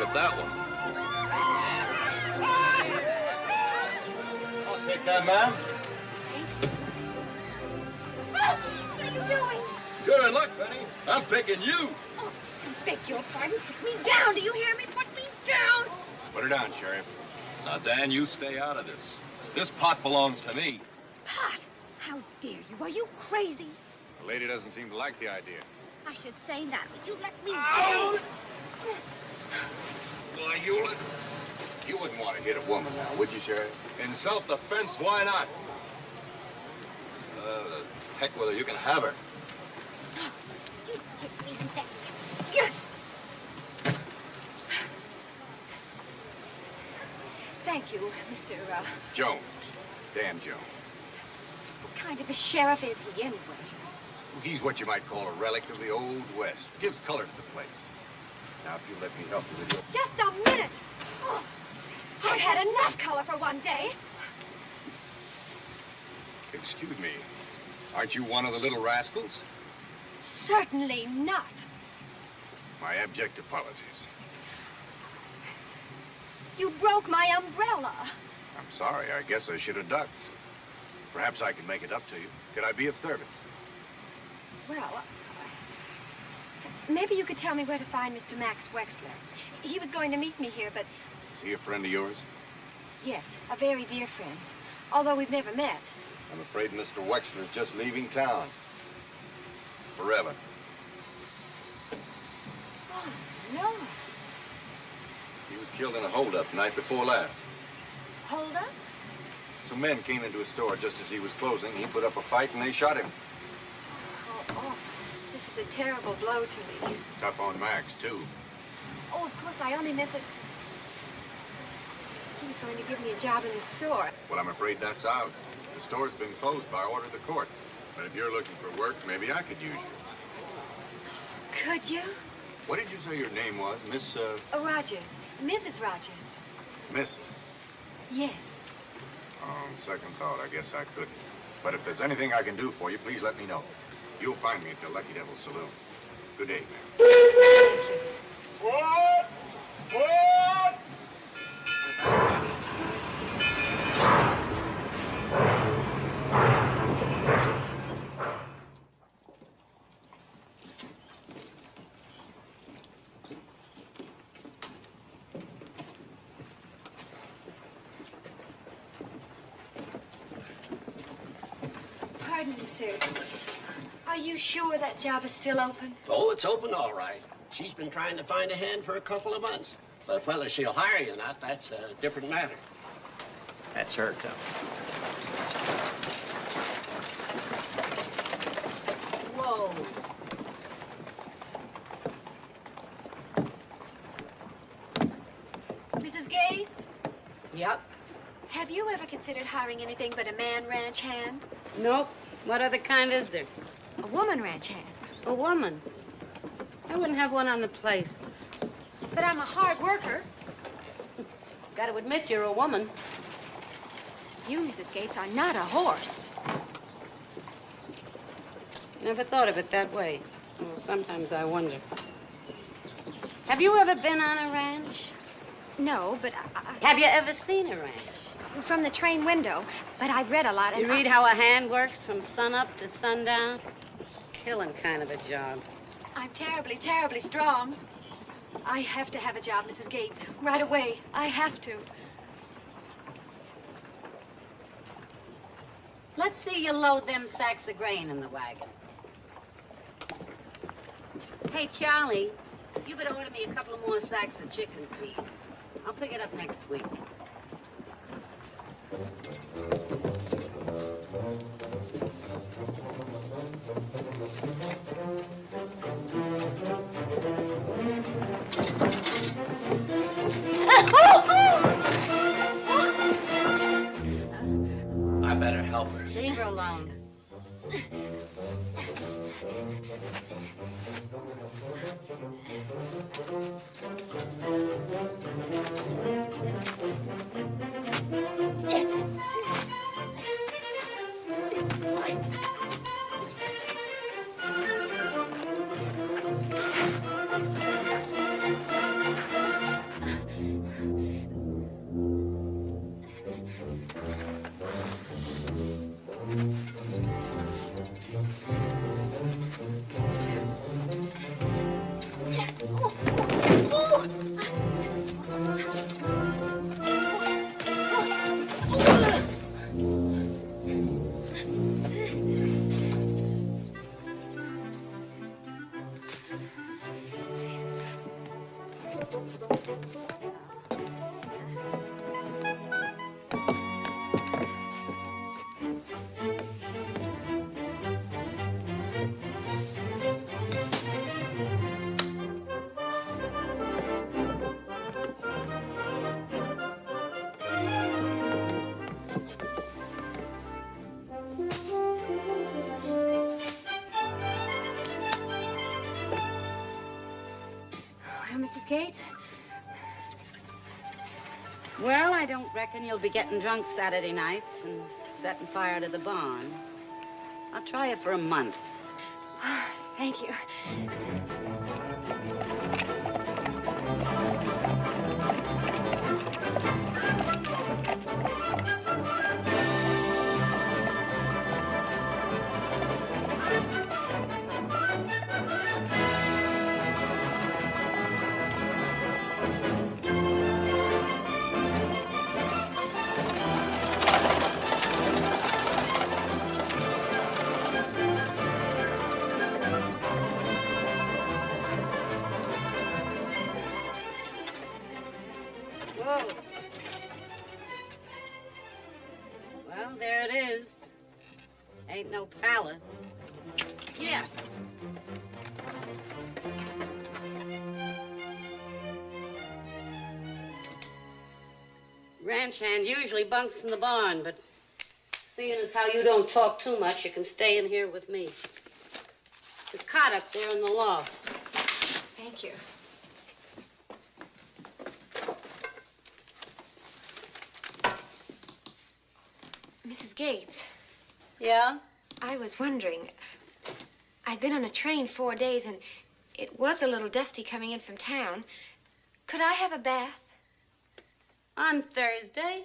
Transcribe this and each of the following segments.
up that one. I'll take that, ma'am. Oh, what are you doing? Good luck, Penny. I'm picking you. Oh, I beg your pardon. Put me down. Do you hear me? Put me down. Put her down, Sheriff. Now, Dan, you stay out of this. This pot belongs to me. Pot? How dare you? Are you crazy? The lady doesn't seem to like the idea. I should say that. Would you let me down? Why, you wouldn't want to hit a woman now, would you, Sheriff? In self-defense, why not? Heck with her, you can have her. You give me that. Thank you, Mr. Jones. Dan Jones. What kind of a sheriff is he, anyway? He's what you might call a relic of the Old West. Gives color to the place. Now, if you let me help you with your... Just a minute. Oh, I've had enough color for one day. Excuse me. Aren't you one of the little rascals? Certainly not. My abject apologies. You broke my umbrella. I'm sorry. I guess I should have ducked. Perhaps I can make it up to you. Could I be of service? Well, maybe you could tell me where to find Mr. Max Wexler. He was going to meet me here, but... Is he a friend of yours? Yes, a very dear friend. Although we've never met. I'm afraid Mr. Wexler is just leaving town. Forever. Oh, no. He was killed in a holdup the night before last. Hold up? Some men came into his store just as he was closing. He put up a fight and they shot him. Oh, this is a terrible blow to me. Tough on Max, too. Oh, of course, I only meant that he was going to give me a job in the store. Well, I'm afraid that's out. The store's been closed by order of the court. But if you're looking for work, maybe I could use you. Could you? What did you say your name was? Miss, Rogers. Mrs. Rogers. Mrs.? Yes. On second thought, I guess I couldn't. But if there's anything I can do for you, please let me know. You'll find me at the Lucky Devil Saloon. Good day, ma'am. What? What? Pardon me, sir. Are you sure that job is still open? Oh, it's open all right. She's been trying to find a hand for a couple of months. But whether she'll hire you or not, that's a different matter. That's her company. Whoa. Mrs. Gates? Yep. Have you ever considered hiring anything but a man ranch hand? Nope. What other kind is there? A woman ranch hand. A woman. I wouldn't have one on the place. But I'm a hard worker. Got to admit you're a woman. You, Mrs. Gates, are not a horse. Never thought of it that way. Well, sometimes I wonder. Have you ever been on a ranch? No, but Have you ever seen a ranch? from the train window. But I've read a lot. And You read how a hand works from sunup to sundown? Killing kind of a job. I'm terribly, terribly strong. I have to have a job, Mrs. Gates. Right away. I have to. Let's see you load them sacks of grain in the wagon. Hey, Charlie, you better order me a couple of more sacks of chicken feed. I'll pick it up next week. I better help her. Leave her alone. Well, I don't reckon you'll be getting drunk Saturday nights and setting fire to the barn. I'll try it for a month. Thank you. Whoa. Well, there it is. Ain't no palace. Yeah. Ranch hand usually bunks in the barn, but seeing as how you don't talk too much, you can stay in here with me. The cot up there in the loft. Thank you. Mrs. Gates. Yeah? I was wondering. I've been on a train 4 days, and it was a little dusty coming in from town. Could I have a bath? On Thursday?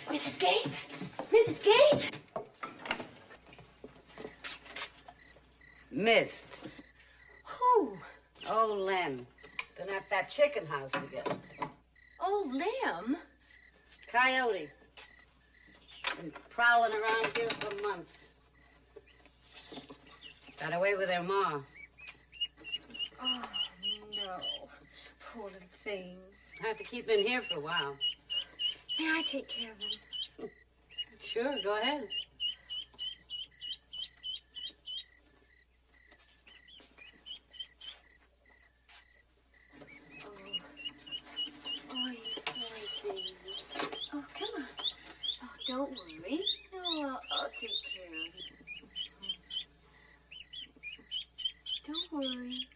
Mrs. Gates? Mrs. Gates? Missed. Who? Oh, Lem. Been at that chicken house together. Oh, Lim. Coyote. Been prowling around here for months. Got away with their ma. Oh, no. Poor little things. I have to keep in here for a while. May I take care of them? Sure, go ahead. Oh, you sorry things. Oh, come on. Oh, don't worry. No, I'll take care of it. Don't worry.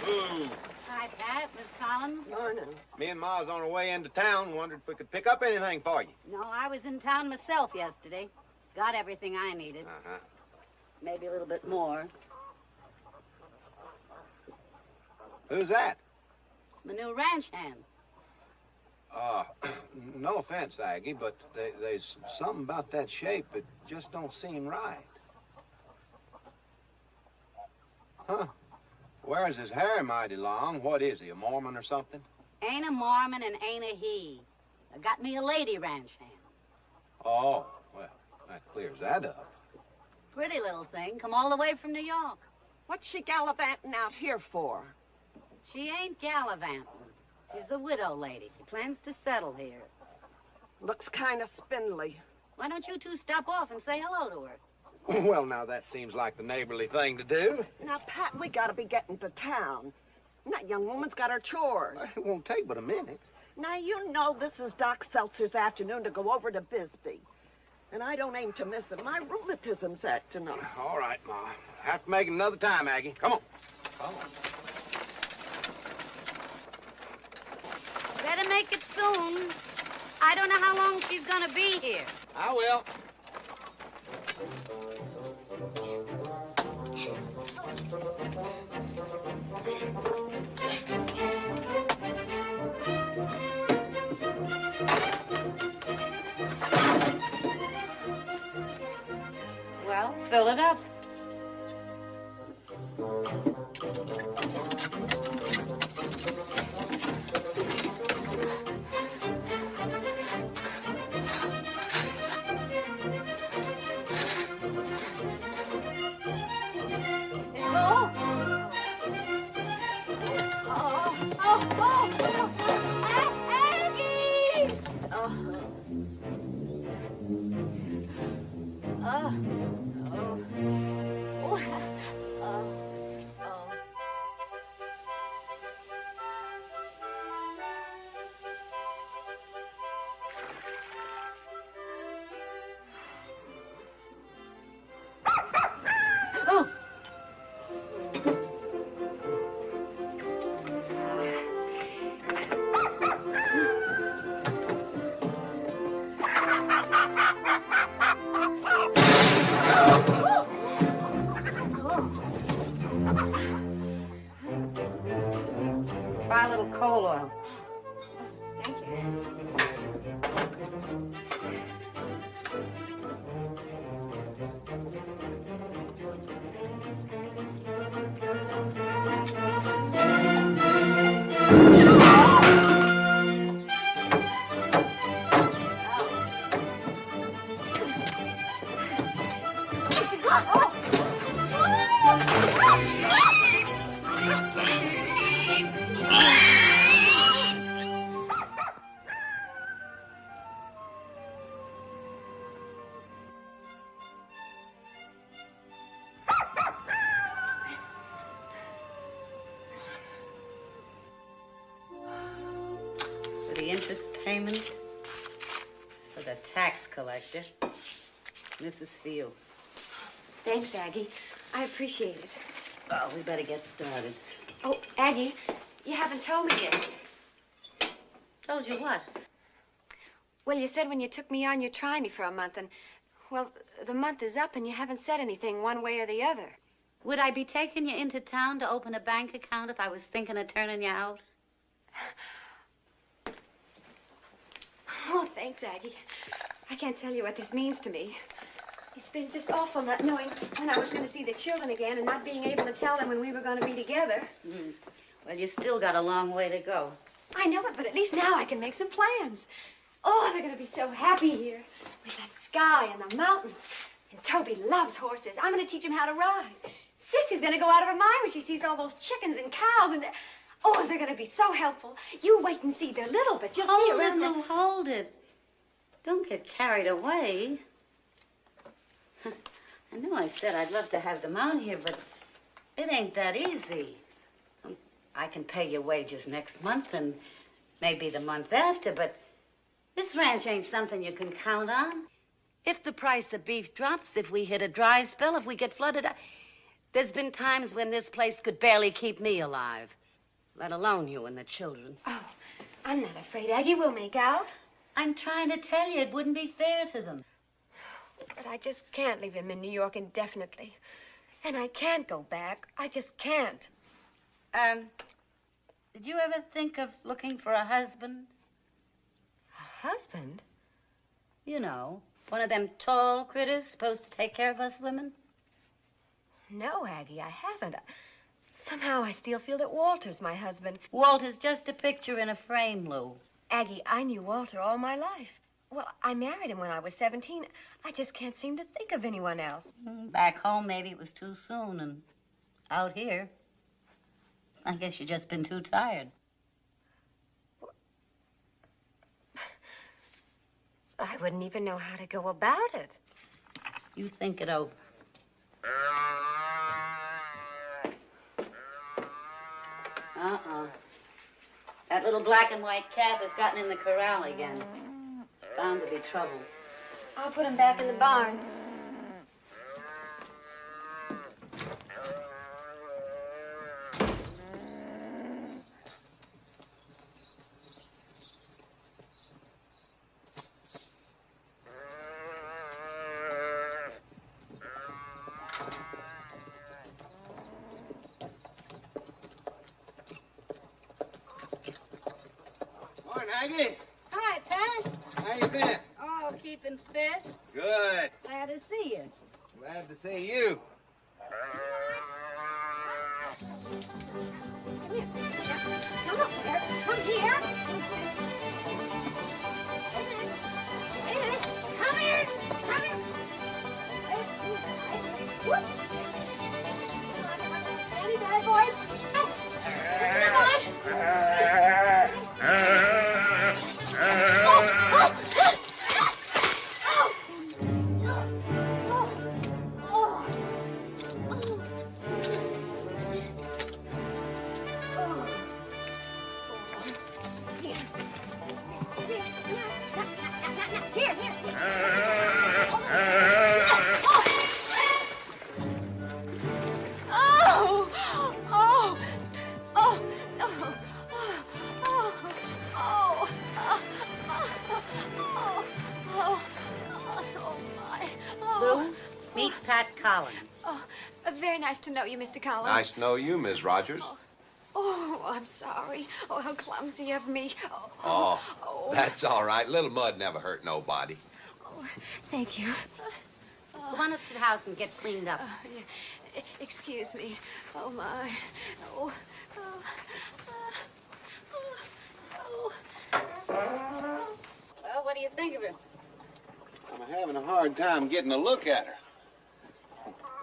Ooh. Hi, Pat. Miss Collins. Morning. Me and Ma's on our way into town. Wondered if we could pick up anything for you. No, I was in town myself yesterday. Got everything I needed. Uh-huh. Maybe a little bit more. Who's that? My new ranch hand. No offense, Aggie, but there's something about that shape that just don't seem right. Huh. Wears his hair mighty long. What is he, a Mormon or something? Ain't a Mormon and ain't a he. I got me a lady ranch hand. Oh, well, that clears that up. Pretty little thing. Come all the way from New York. What's she gallivanting out here for? She ain't gallivanting. She's a widow lady. She plans to settle here. Looks kind of spindly. Why don't you two stop off and say hello to her? Well, now, that seems like the neighborly thing to do. Now, Pat, we gotta be getting to town. And that young woman's got her chores. It won't take but a minute. Now, you know this is Doc Seltzer's afternoon to go over to Bisbee. And I don't aim to miss it. My rheumatism's acting up. All right, Ma. Have to make it another time, Aggie. Come on. Come on. Better make it soon. I don't know how long she's gonna be here. I will. Well, fill it up. Try a little coal oil. Thank you. The interest payment is for the tax collector. This is for you. Thanks, Aggie. I appreciate it. Well, we better get started. Oh, Aggie, you haven't told me yet. Told you what? Well, you said when you took me on, you'd try me for a month, and, well, the month is up, and you haven't said anything one way or the other. Would I be taking you into town to open a bank account if I was thinking of turning you out? Oh, thanks, Aggie. I can't tell you what this means to me. It's been just awful not knowing when I was going to see the children again and not being able to tell them when we were going to be together. Well, you still got a long way to go. I know it, but at least now I can make some plans. Oh, they're going to be so happy here with that sky and the mountains. And Toby loves horses. I'm going to teach him how to ride. Sissy's going to go out of her mind when she sees all those chickens and cows and... Oh, they're going to be so helpful. You wait and see. They're little, but you'll see around Lou, hold it. Don't get carried away. I know I said I'd love to have them out here, but it ain't that easy. I can pay your wages next month and maybe the month after, but this ranch ain't something you can count on. If the price of beef drops, if we hit a dry spell, if we get flooded out... There's been times when this place could barely keep me alive, let alone you and the children. Oh, I'm not afraid, Aggie. We'll make out. I'm trying to tell you, it wouldn't be fair to them. But I just can't leave him in New York indefinitely. And I can't go back. I just can't. Did you ever think of looking for a husband? A husband? You know, one of them tall critters supposed to take care of us women? No, Aggie, I haven't. Somehow I still feel that Walter's my husband. Walter's just a picture in a frame, Lou. Aggie, I knew Walter all my life. Well, I married him when I was 17. I just can't seem to think of anyone else. Back home, maybe it was too soon, and out here, I guess you've just been too tired. I wouldn't even know how to go about it. You think it over. That little black and white calf has gotten in the corral again. Bound to be trouble. I'll put him back in the barn. Morning, Aggie. Hi, Pat. How you been? Oh, keeping fit. Good. Glad to see you. Glad to see you. Come up here. Come here. Come here. Come here. Whoops. Daddy, bad boys. Come on. Very nice to know you, Mr. Collins. Nice to know you, Miss Rogers. Oh, I'm sorry. Oh, how clumsy of me. Oh, that's all right. Little mud never hurt nobody. Oh, thank you. Go on up to the house and get cleaned up. Yeah. Excuse me. Oh, my. Oh. Well, what do you think of her? I'm having a hard time getting a look at her.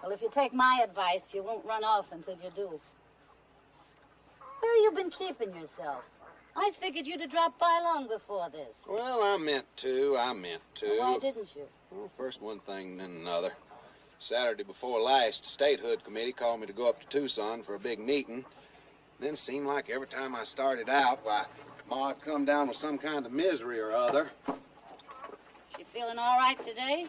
Well, if you take my advice, you won't run off until you do. Where you been keeping yourself? I figured you'd have dropped by long before this. Well, I meant to. Well, why didn't you? Well, first one thing, then another. Saturday before last, the statehood committee called me to go up to Tucson for a big meeting. Then it seemed like every time I started out, why, Ma'd come down with some kind of misery or other. She feeling all right today?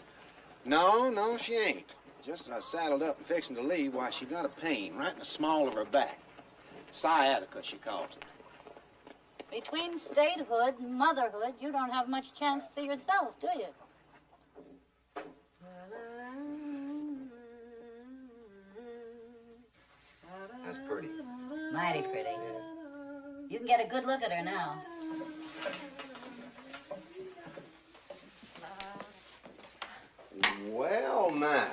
No, she ain't. Just as I saddled up and fixing to leave, why, she got a pain right in the small of her back. Sciatica, she calls it. Between statehood and motherhood, you don't have much chance for yourself, do you? That's pretty. Mighty pretty. You can get a good look at her now. Well, now.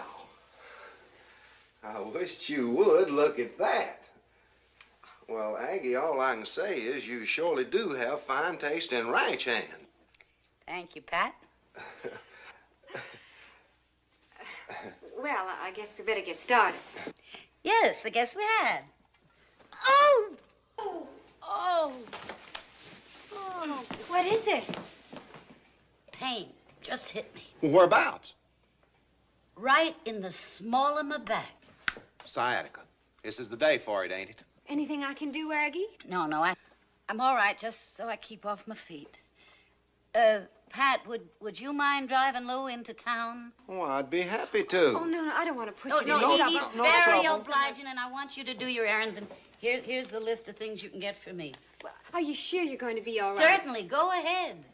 I wished you would look at that. Well, Aggie, all I can say is you surely do have fine taste in ranch hand. Thank you, Pat. Well, I guess we better get started. Yes, I guess we had. Oh! What is it? Pain. Just hit me. Whereabouts? Right in the small of my back. Sciatica. This is the day for it, ain't it? Anything I can do, Aggie? No, I'm all right, just so I keep off my feet. Pat, would you mind driving Lou into town? Oh, I'd be happy to. Oh, no, I don't want to put you No, in trouble. he's very obliging, and I want you to do your errands, and here's the list of things you can get for me. Well, are you sure you're going to be all right? Certainly, go ahead.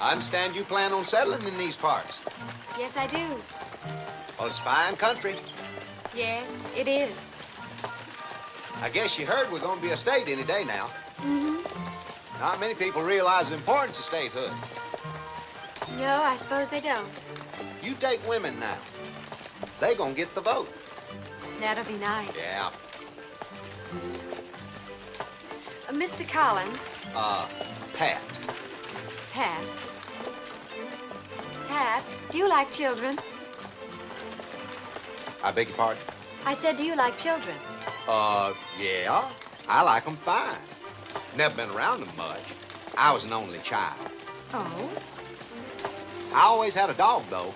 I understand you plan on settling in these parts. Yes, I do. Well, it's fine country. Yes, it is. I guess you heard we're going to be a state any day now. Mm-hmm. Not many people realize the importance of statehood. No, I suppose they don't. You take women now. They gonna get the vote. That'll be nice. Yeah. Mr. Collins. Pat. Pat. Pat, do you like children? I beg your pardon? I said, do you like children? Yeah. I like them fine. Never been around them much. I was an only child. Oh? I always had a dog, though.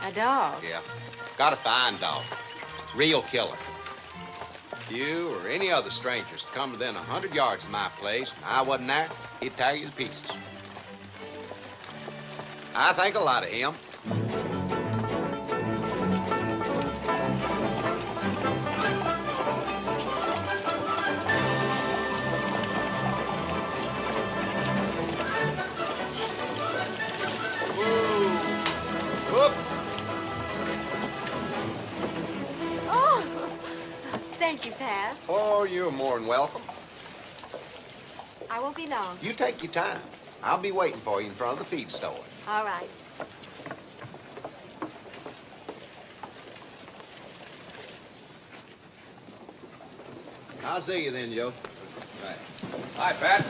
A dog? Yeah. Got a fine dog. Real killer. You or any other strangers to come within 100 yards of my place, and I wasn't there, he'd tear you to pieces. I think a lot of him. Thank you, Pat. Oh, you're more than welcome. I won't be long. You take your time. I'll be waiting for you in front of the feed store. All right. I'll see you then, Joe. Right. Hi, Pat.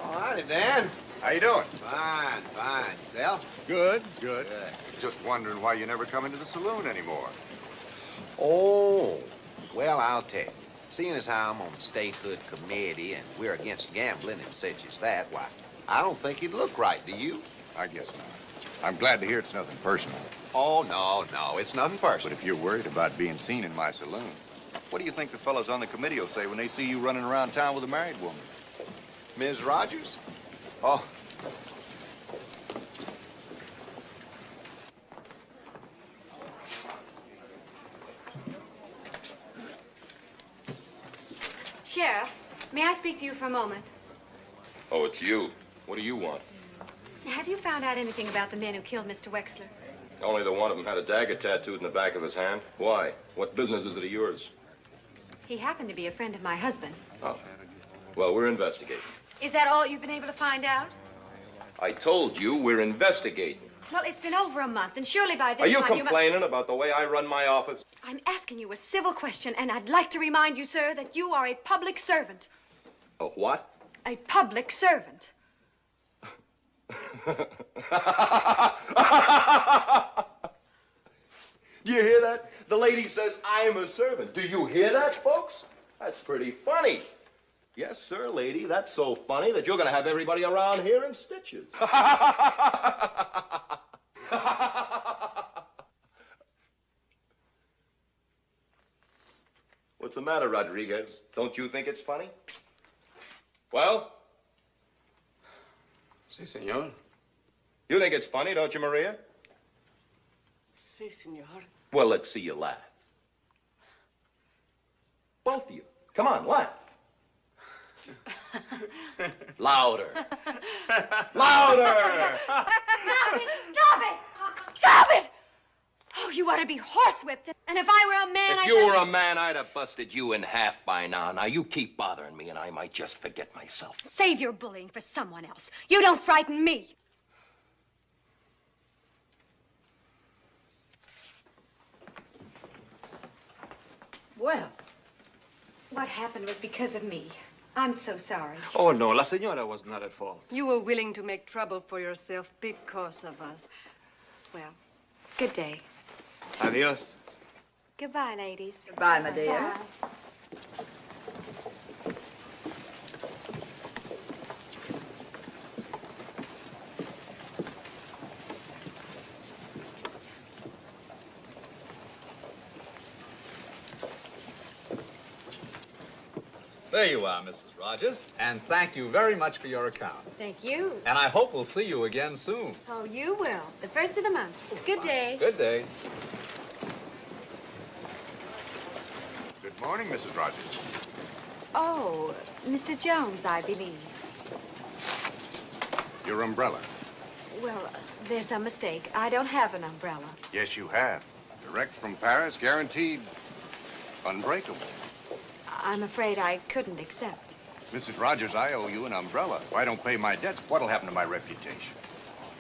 All righty, Dan. How you doing? Fine, fine. Self? Good, good. Good. Just wondering why you never come into the saloon anymore. Oh, well, I'll tell you. Seeing as how I'm on the statehood committee and we're against gambling and such as that, why, I don't think it'd look right, do you? I guess not. I'm glad to hear it's nothing personal. Oh, no, it's nothing But personal. if you're worried about being seen in my saloon, what do you think the fellows on the committee will say when they see you running around town with a married woman? Ms. Rogers? Oh. Sheriff, may I speak to you for a moment? Oh, it's you. What do you want? Have you found out anything about the men who killed Mr. Wexler? Only the one of them had a dagger tattooed in the back of his hand. Why? What business is it of yours? He happened to be a friend of my husband. Oh. Well, we're investigating. Is that all you've been able to find out? I told you we're investigating. Well, it's been over a month, and surely by this Are you time complaining about the way I run my office? I'm asking you a civil question, and I'd like to remind you, sir, that you are a public servant. A what? A public servant. Do you hear that? The lady says I'm a servant. Do you hear that, folks? That's pretty funny. Yes, sir, lady. That's so funny that you're going to have everybody around here in stitches. What's the matter, Rodriguez? Don't you think it's funny? Well? Sí, señor. You think it's funny, don't you, Maria? Si, senor. Well, let's see you laugh. Both of you. Come on, laugh. Louder. Louder! Stop it! Stop it! Stop it! Oh, you ought to be horsewhipped. And if I were a man, If you were a man, I'd have busted you in half by now. Now, you keep bothering me, and I might just forget myself. Save your bullying for someone else. You don't frighten me. Well, What happened was because of me. I'm so sorry. Oh, no, la señora was not at fault. You were willing to make trouble for yourself because of us. Well, good day. Adios. Goodbye, ladies. Goodbye, my dear. Bye. There you are, Mrs. Rogers, and thank you very much for your account. Thank you. And I hope we'll see you again soon. Oh, you will. The first of the month. Good day. Good day. Good morning, Mrs. Rogers. Oh, Mr. Jones, I believe. Your umbrella. Well, there's some mistake. I don't have an umbrella. Yes, you have. Direct from Paris, guaranteed unbreakable. I'm afraid I couldn't accept. Mrs. Rogers, I owe you an umbrella. If I don't pay my debts, what'll happen to my reputation?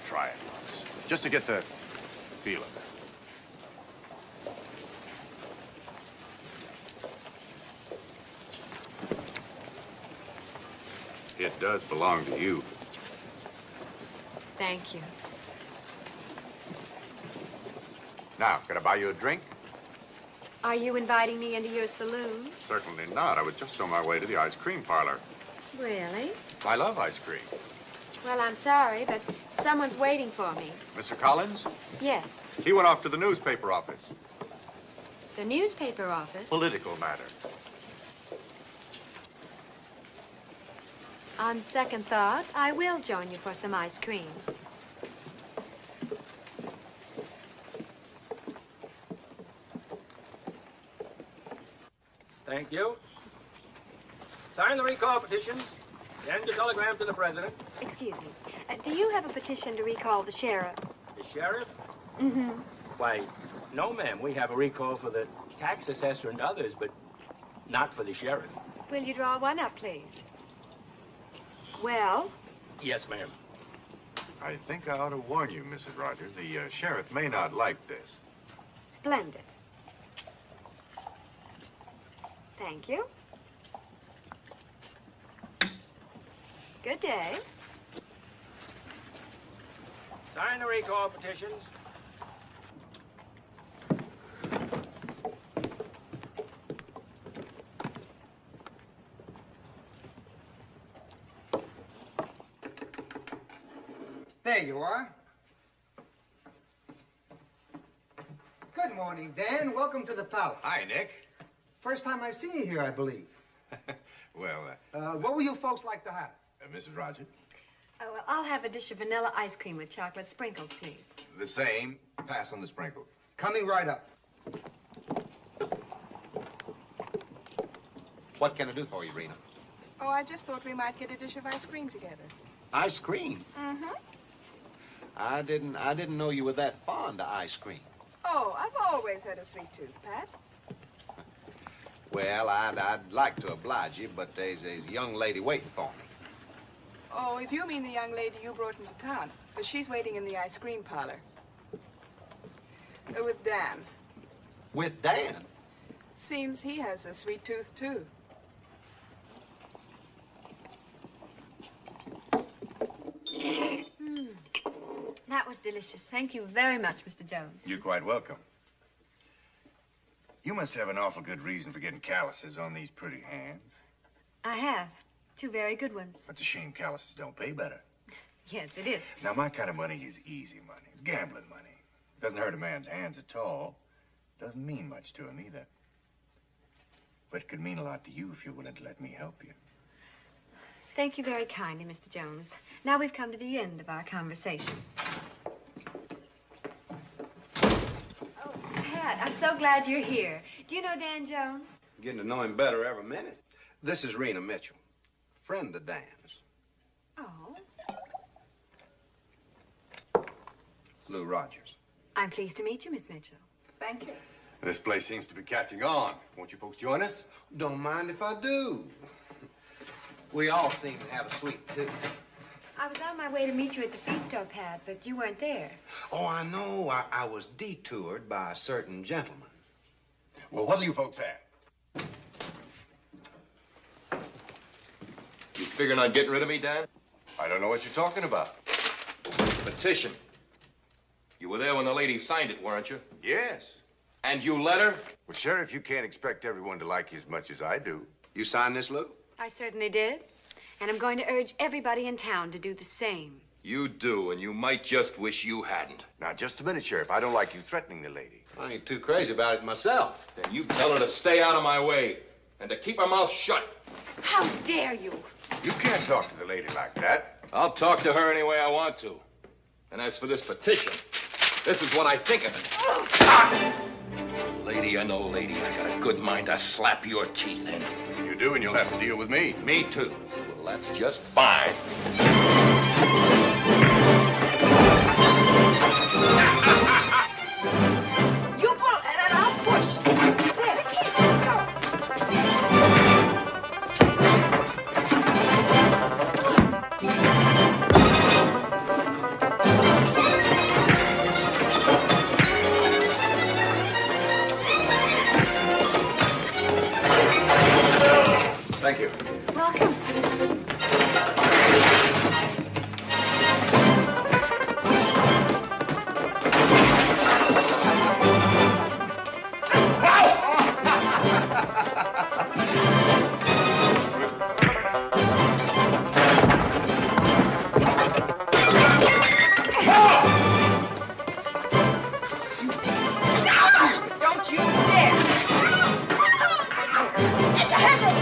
Try it once, just to get the feel of it. It does belong to you. Thank you. Now, can I buy you a drink? Are you inviting me into your saloon? Certainly not. I was just on my way to the ice cream parlor. Really? I love ice cream. Well, I'm sorry, but someone's waiting for me. Mr. Collins? Yes. He went off to the newspaper office. The newspaper office? Political matter. On second thought, I will join you for some ice cream. Thank you. Sign the recall petitions. Send a telegram to the president. Excuse me. Do you have a petition to recall the sheriff? The sheriff? Mm-hmm. Why, no, ma'am. We have a recall for the tax assessor and others, but not for the sheriff. Will you draw one up, please? Well? Yes, ma'am. I think I ought to warn you, Mrs. Rogers. The sheriff may not like this. Splendid. Thank you. Good day. Sign the recall petitions. There you are. Good morning, Dan. Welcome to the palace. Hi, Nick. First time I've seen you here, I believe. Well, what will you folks like to have? Mrs. Rogers? Oh, well, I'll have a dish of vanilla ice cream with chocolate sprinkles, please. The same. Pass on the sprinkles. Coming right up. What can I do for you, Rena? Oh, I just thought we might get a dish of ice cream together. Ice cream? Mm-hmm. I didn't know you were that fond of ice cream. Oh, I've always had a sweet tooth, Pat. Well, I'd like to oblige you, but there's a young lady waiting for me. Oh, if you mean the young lady you brought into town, but she's waiting in the ice cream parlor. With Dan. With Dan? Seems he has a sweet tooth, too. That was delicious. Thank you very much, Mr. Jones. You're quite welcome. You must have an awful good reason for getting calluses on these pretty hands. I have. 2 very good ones. It's a shame calluses don't pay better. Yes, it is. Now, my kind of money is easy money. It's gambling money. It doesn't hurt a man's hands at all. Doesn't mean much to him either. But it could mean a lot to you if you're willing to let me help you. Thank you very kindly, Mr. Jones. Now we've come to the end of our conversation. Oh, Pat, I'm so glad you're here. Do you know Dan Jones? Getting to know him better every minute. This is Rena Mitchell, friend of Dan's. Oh. Lou Rogers. I'm pleased to meet you, Miss Mitchell. Thank you. This place seems to be catching on. Won't you folks join us? Don't mind if I do. We all seem to have a sweet tooth. I was on my way to meet you at the feed store, Pat, but you weren't there. Oh, I know. I was detoured by a certain gentleman. Well, what'll you folks have? You figuring on getting rid of me, Dan? I don't know what you're talking about. Petition. You were there when the lady signed it, weren't you? Yes. And you let her? Well, Sheriff, you can't expect everyone to like you as much as I do. You signed this, Lou? I certainly did. And I'm going to urge everybody in town to do the same. You do, and you might just wish you hadn't. Now, just a minute, Sheriff. I don't like you threatening the lady. I ain't too crazy about it myself. Then you tell her to stay out of my way and to keep her mouth shut. How dare you? You can't talk to the lady like that. I'll talk to her any way I want to. And as for this petition, this is what I think of it. Ah! Lady or no lady, I got a good mind to slap your teeth in. You do, and you'll have to deal with me. Me too. Well, that's just fine. You pull and I'll push. There, keep Thank you. Welcome. Don't you dare! Get your hands up!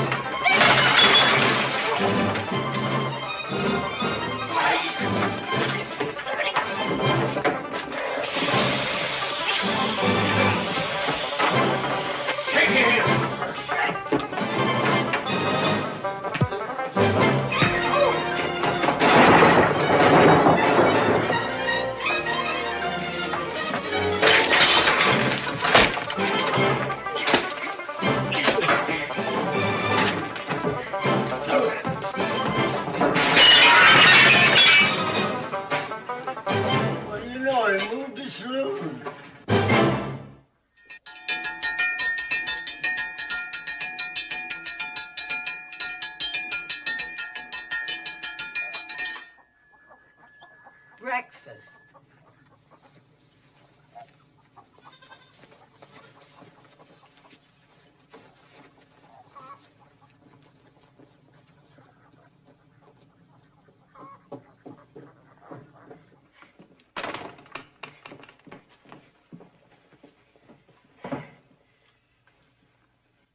breakfast.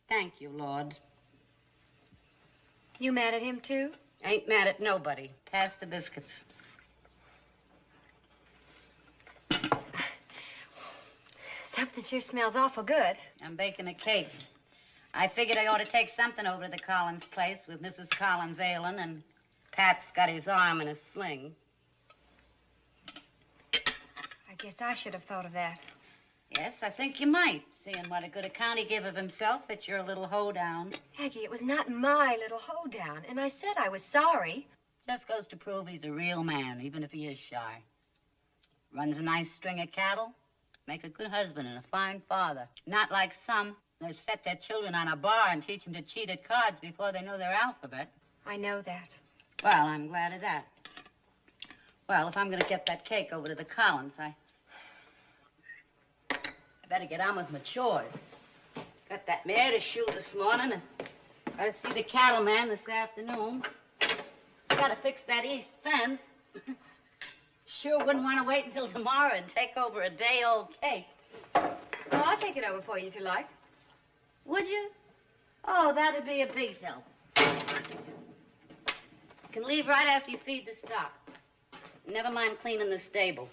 Thank you, Lord. You mad at him, too? Ain't mad at nobody. Pass the biscuits. Something sure smells awful good. I'm baking a cake. I figured I ought to take something over to the Collins place with Mrs. Collins ailing, and Pat's got his arm in a sling. I guess I should have thought of that. Yes, I think you might, seeing what a good account he gave of himself at your little hoedown. Aggie, it was not my little hoedown, and I said I was sorry. Just goes to prove he's a real man, even if he is shy. Runs a nice string of cattle, make a good husband and a fine father. Not like some. They set their children on a bar and teach them to cheat at cards before they know their alphabet. I know that. Well, I'm glad of that. Well, if I'm going to get that cake over to the Collins, I better get on with my chores. Got that mare to shoe this morning, and got to see the cattleman this afternoon. Got to fix that east fence. Sure wouldn't want to wait until tomorrow and take over a day-old cake. Oh, I'll take it over for you if you like. Would you? Oh, that'd be a big help. You can leave right after you feed the stock. Never mind cleaning the stable.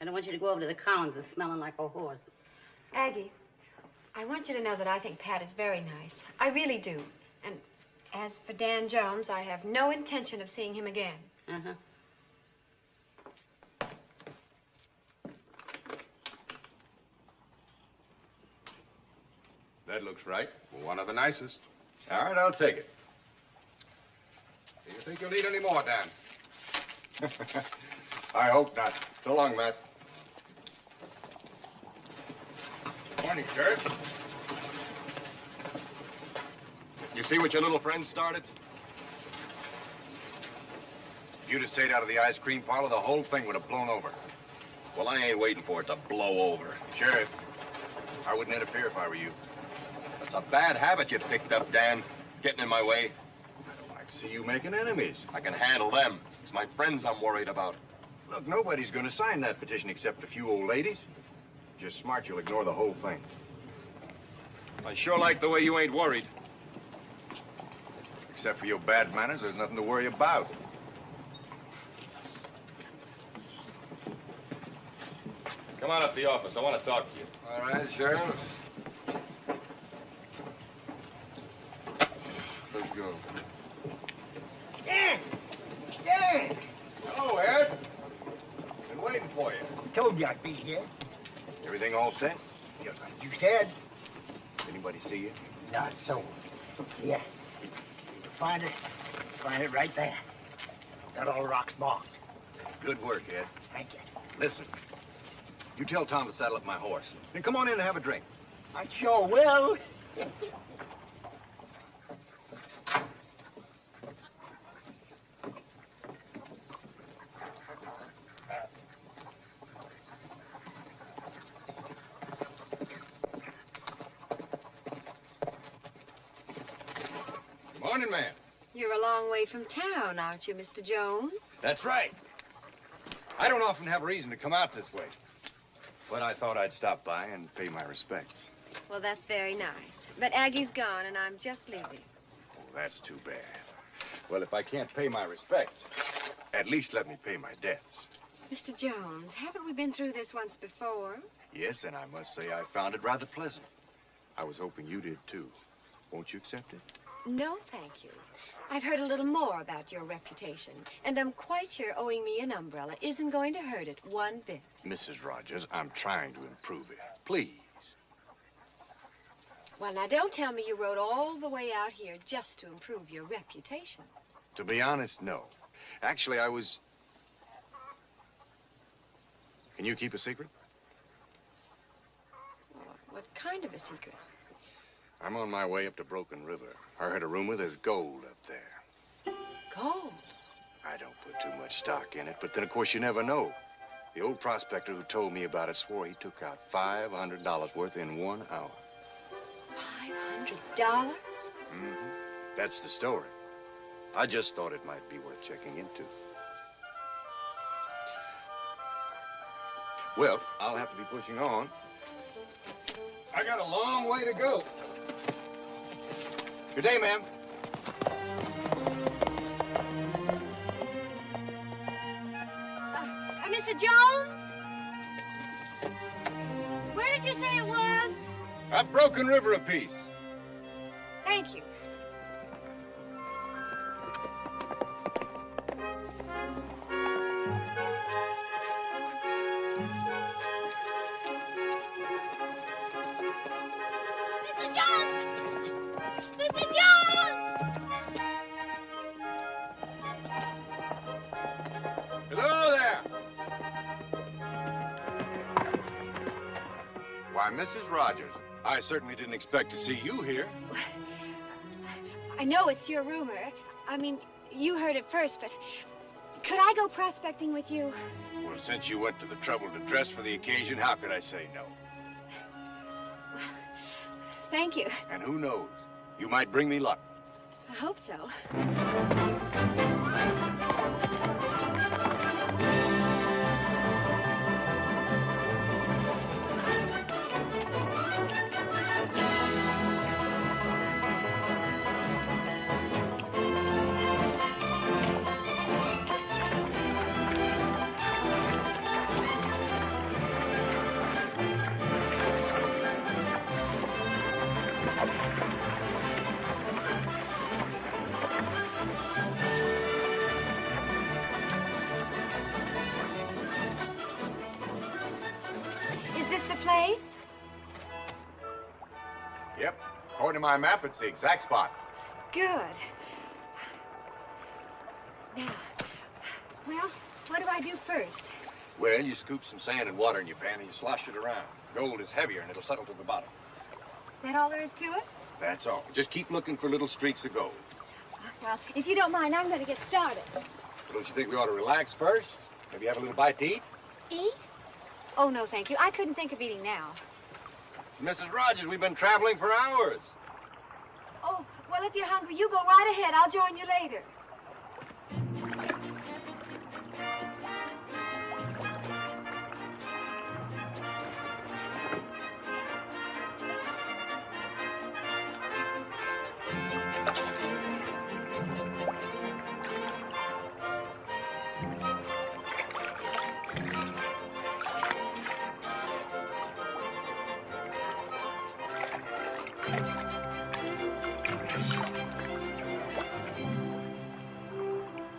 I don't want you to go over to the Collins smelling like a horse. Aggie, I want you to know that I think Pat is very nice. I really do. And as for Dan Jones, I have no intention of seeing him again. Uh-huh. That looks right. One of the nicest. All right, I'll take it. Do you think you'll need any more, Dan? I hope not. So long, Matt. Morning, Sheriff. You see what your little friend started? If you'd have stayed out of the ice cream parlor, the whole thing would have blown over. Well, I ain't waiting for it to blow over. Sheriff, I wouldn't interfere if I were you. That's a bad habit you picked up, Dan. Getting in my way. I don't like to see you making enemies. I can handle them. It's my friends I'm worried about. Look, nobody's going to sign that petition except a few old ladies. If you're smart, you'll ignore the whole thing. I sure like the way you ain't worried. Except for your bad manners, there's nothing to worry about. Come on up to the office. I want to talk to you. All right, Sheriff. Let's go. Dan! Dan! Hello, Ed. Been waiting for you. Told you I'd be here. Everything all set? Just like you said. Anybody see you? Not so. Yeah. Find it right there. Got all rocks marked. Good work, Ed. Thank you. Listen, you tell Tom to saddle up my horse. Then come on in and have a drink. I sure will. Morning, ma'am. You're a long way from town, aren't you, Mr. Jones? That's right. I don't often have a reason to come out this way. But I thought I'd stop by and pay my respects. Well, that's very nice. But Aggie's gone, and I'm just leaving. Oh, that's too bad. Well, if I can't pay my respects, at least let me pay my debts. Mr. Jones, haven't we been through this once before? Yes, and I must say I found it rather pleasant. I was hoping you did, too. Won't you accept it? No, thank you. I've heard a little more about your reputation, and I'm quite sure owing me an umbrella isn't going to hurt it one bit. Mrs. Rogers, I'm trying to improve it. Please. Well, now, don't tell me you rode all the way out here just to improve your reputation. To be honest, no. Actually, I was... Can you keep a secret? What kind of a secret? I'm on my way up to Broken River. I heard a rumor there's gold up there. Gold? I don't put too much stock in it, but then, of course, you never know. The old prospector who told me about it swore he took out $500 worth in 1 hour. $500? That's the story. I just thought it might be worth checking into. Well, I'll have to be pushing on. I got a long way to go. Good day, ma'am. Mr. Jones? Where did you say it was? Up Broken River a piece. Thank you. Mr. Jones! Mr. Jones! Hello there. Why, Mrs. Rogers, I certainly didn't expect to see you here. I know it's your rumor. I mean, you heard it first, but could I go prospecting with you? Well, since you went to the trouble to dress for the occasion, how could I say no? Thank you. And who knows? You might bring me luck. I hope so. Is this the place? Yep. According to my map, it's the exact spot. Good. Now, well, what do I do first? Well, you scoop some sand and water in your pan and you slosh it around. Gold is heavier and it'll settle to the bottom. Is that all there is to it? That's all. Just keep looking for little streaks of gold. Well, if you don't mind, I'm going to get started. Don't you think we ought to relax first? Maybe have a little bite to eat? Eat? Oh, no, thank you. I couldn't think of eating now. Mrs. Rogers, we've been traveling for hours. Oh, well, if you're hungry, you go right ahead. I'll join you later.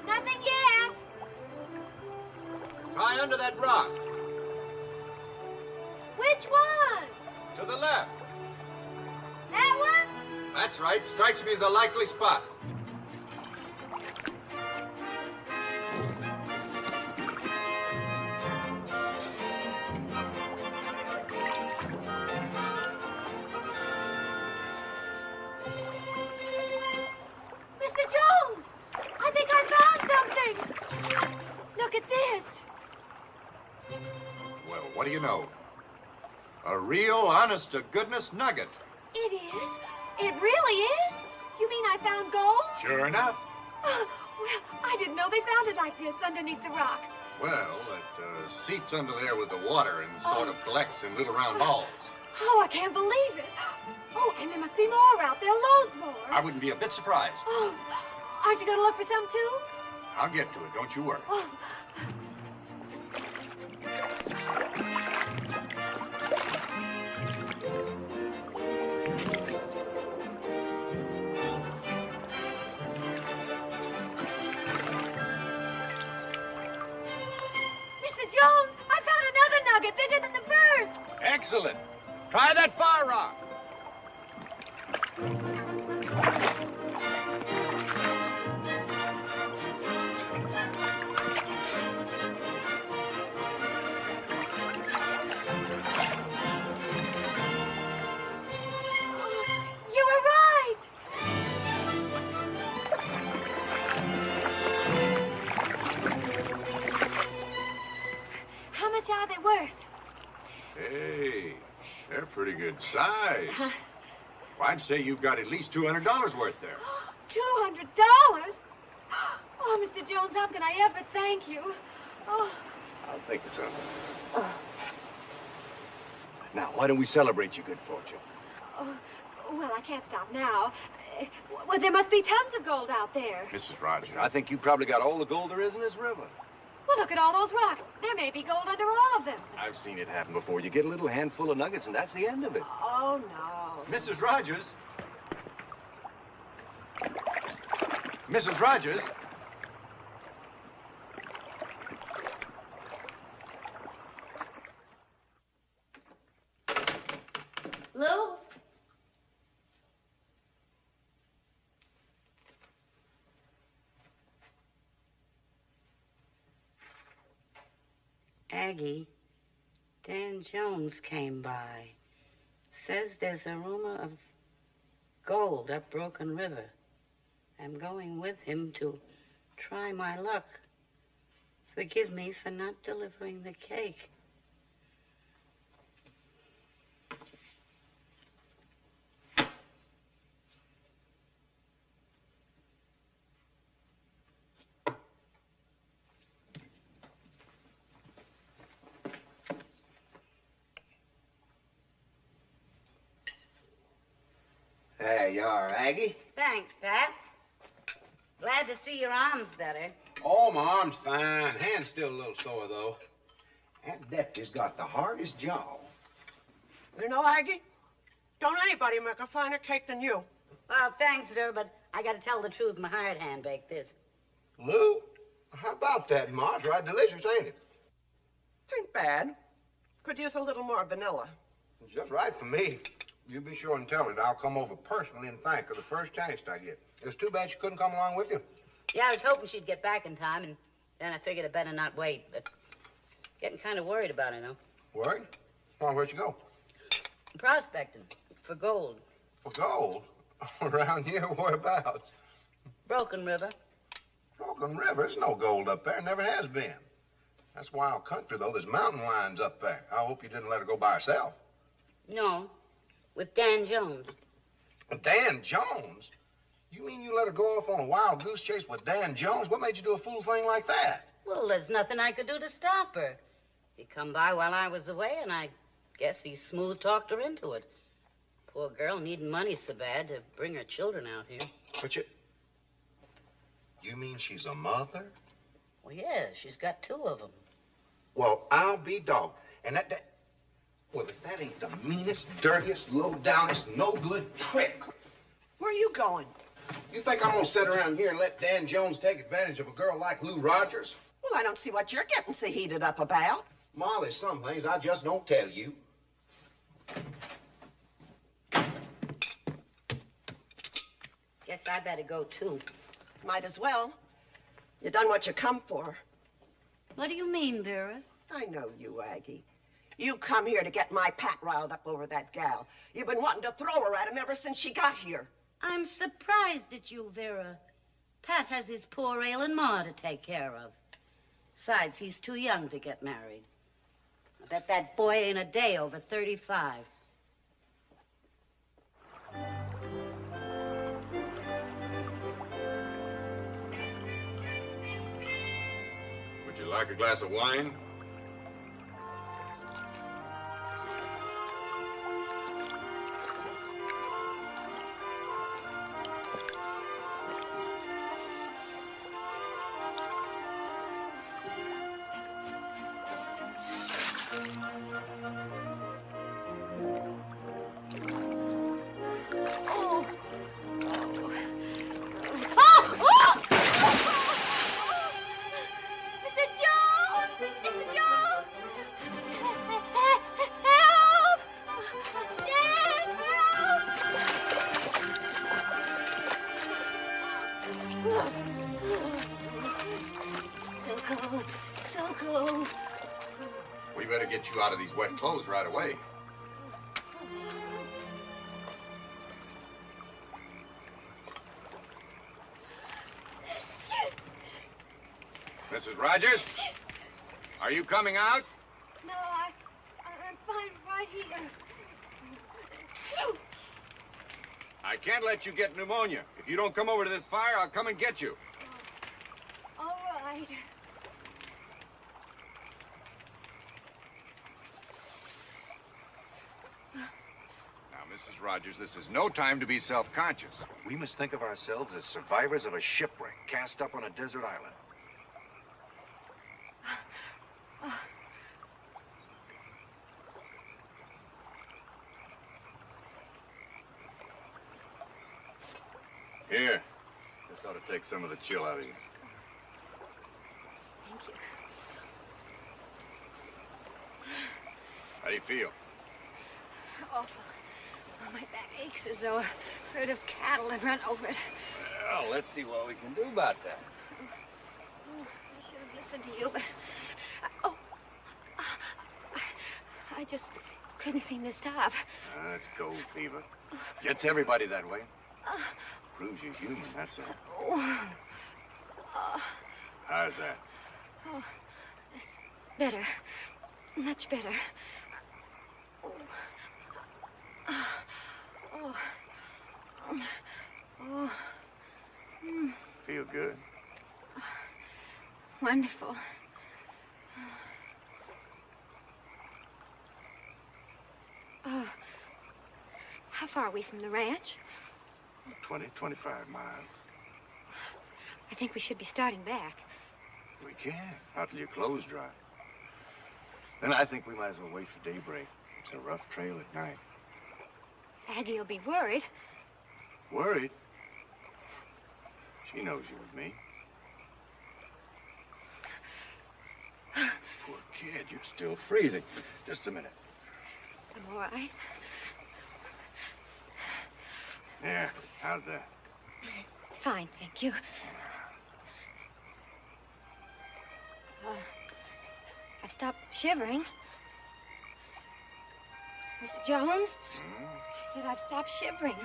Nothing yet. Try under that rock. Which one? To the left. That one? That's right. Strikes me as a likely spot. Mr. Jones! I think I found something! Look at this. Well, what do you know? A real, honest-to-goodness nugget. It is? It really is? You mean I found gold? Sure enough. Oh, well, I didn't know they found it like this underneath the rocks. Well, it seeps under there with the water and sort of collects in little round balls. Oh, I can't believe it. Oh, and there must be more out there, loads more. I wouldn't be a bit surprised. Oh, aren't you going to look for some, too? I'll get to it, don't you worry. Oh. Mr. Jones, I found another nugget bigger than the first. Excellent. Try that far rock. You were right. Good size. Well, I'd say you've got at least $200 worth there. $200? Oh, Mr. Jones, how can I ever thank you? Oh. I'll think of something. Now, why don't we celebrate your good fortune? Oh, well, I can't stop now. Well, there must be tons of gold out there. Mrs. Rogers, I think you probably got all the gold there is in this river. Well, look at all those rocks. There may be gold under all of them. I've seen it happen before. You get a little handful of nuggets, and that's the end of it. Oh, no. Mrs. Rogers. Mrs. Rogers. Lou? Aggie, Dan Jones came by. Says there's a rumor of gold up Broken River. I'm going with him to try my luck. Forgive me for not delivering the cake. There you are, Aggie. Thanks, Pat. Glad to see your arm's better. Oh, my arm's fine. Hand's still a little sore, though. That deputy's got the hardest job. You know, Aggie, don't anybody make a finer cake than you. Well, thanks, sir, but I gotta tell the truth. My hired hand baked this. Lou, how about that, Ma? It's right delicious, ain't it? Ain't bad. Could use a little more vanilla. It's just right for me. You be sure and tell her that I'll come over personally and thank her the first chance I get. It's too bad she couldn't come along with you. Yeah, I was hoping she'd get back in time, and then I figured I'd better not wait, but getting kind of worried about her, you know. Worried? Well, where'd you go? Prospecting for gold. For gold? Around here, whereabouts? Broken River. Broken River? There's no gold up there. Never has been. That's wild country, though. There's mountain lions up there. I hope you didn't let her go by herself. No, with Dan Jones. Dan Jones? You mean you let her go off on a wild goose chase with Dan Jones? What made you do a fool thing like that? Well, there's nothing I could do to stop her. He come by while I was away, and I guess he smooth-talked her into it. Poor girl needing money so bad to bring her children out here. But you mean she's a mother? Well, yeah, she's got 2 of them. Well, I'll be dogged. And well, if that ain't the meanest, dirtiest, low-downest, no-good trick. Where are you going? You think I'm gonna sit around here and let Dan Jones take advantage of a girl like Lou Rogers? Well, I don't see what you're getting so heated up about. Ma, there's some things I just don't tell you. Guess I better go, too. Might as well. You done what you come for. What do you mean, Vera? I know you, Aggie. You come here to get my Pat riled up over that gal. You've been wanting to throw her at him ever since she got here. I'm surprised at you, Vera. Pat has his poor ailing ma to take care of. Besides, he's too young to get married. I bet that boy ain't a day over 35. Would you like a glass of wine? We better get you out of these wet clothes right away. Mrs. Rogers, are you coming out? No, I'm fine right here. I can't let you get pneumonia. If you don't come over to this fire, I'll come and get you. All right. Now, Mrs. Rogers, this is no time to be self-conscious. We must think of ourselves as survivors of a shipwreck cast up on a desert island. Here. This ought to take some of the chill out of you. Thank you. How do you feel? Awful. Oh, my back aches as though a herd of cattle had run over it. Well, let's see what we can do about that. Oh, I should have listened to you, but... I just couldn't seem to stop. That's gold fever. Gets everybody that way. Proves you're human, that's all. How's that? Oh, that's better. Much better. Oh. Oh. Oh. Mm. Feel good? Wonderful. Oh. How far are we from the ranch? 20, 25 miles. I think we should be starting back. We can, out till your clothes dry. Then I think we might as well wait for daybreak. It's a rough trail at night. Aggie will be worried. Worried? She knows you're with me. Poor kid, you're still freezing. Just a minute. I'm all right. Yeah, how's that? Fine, thank you. I've stopped shivering. Mr. Jones? I said I've stopped shivering.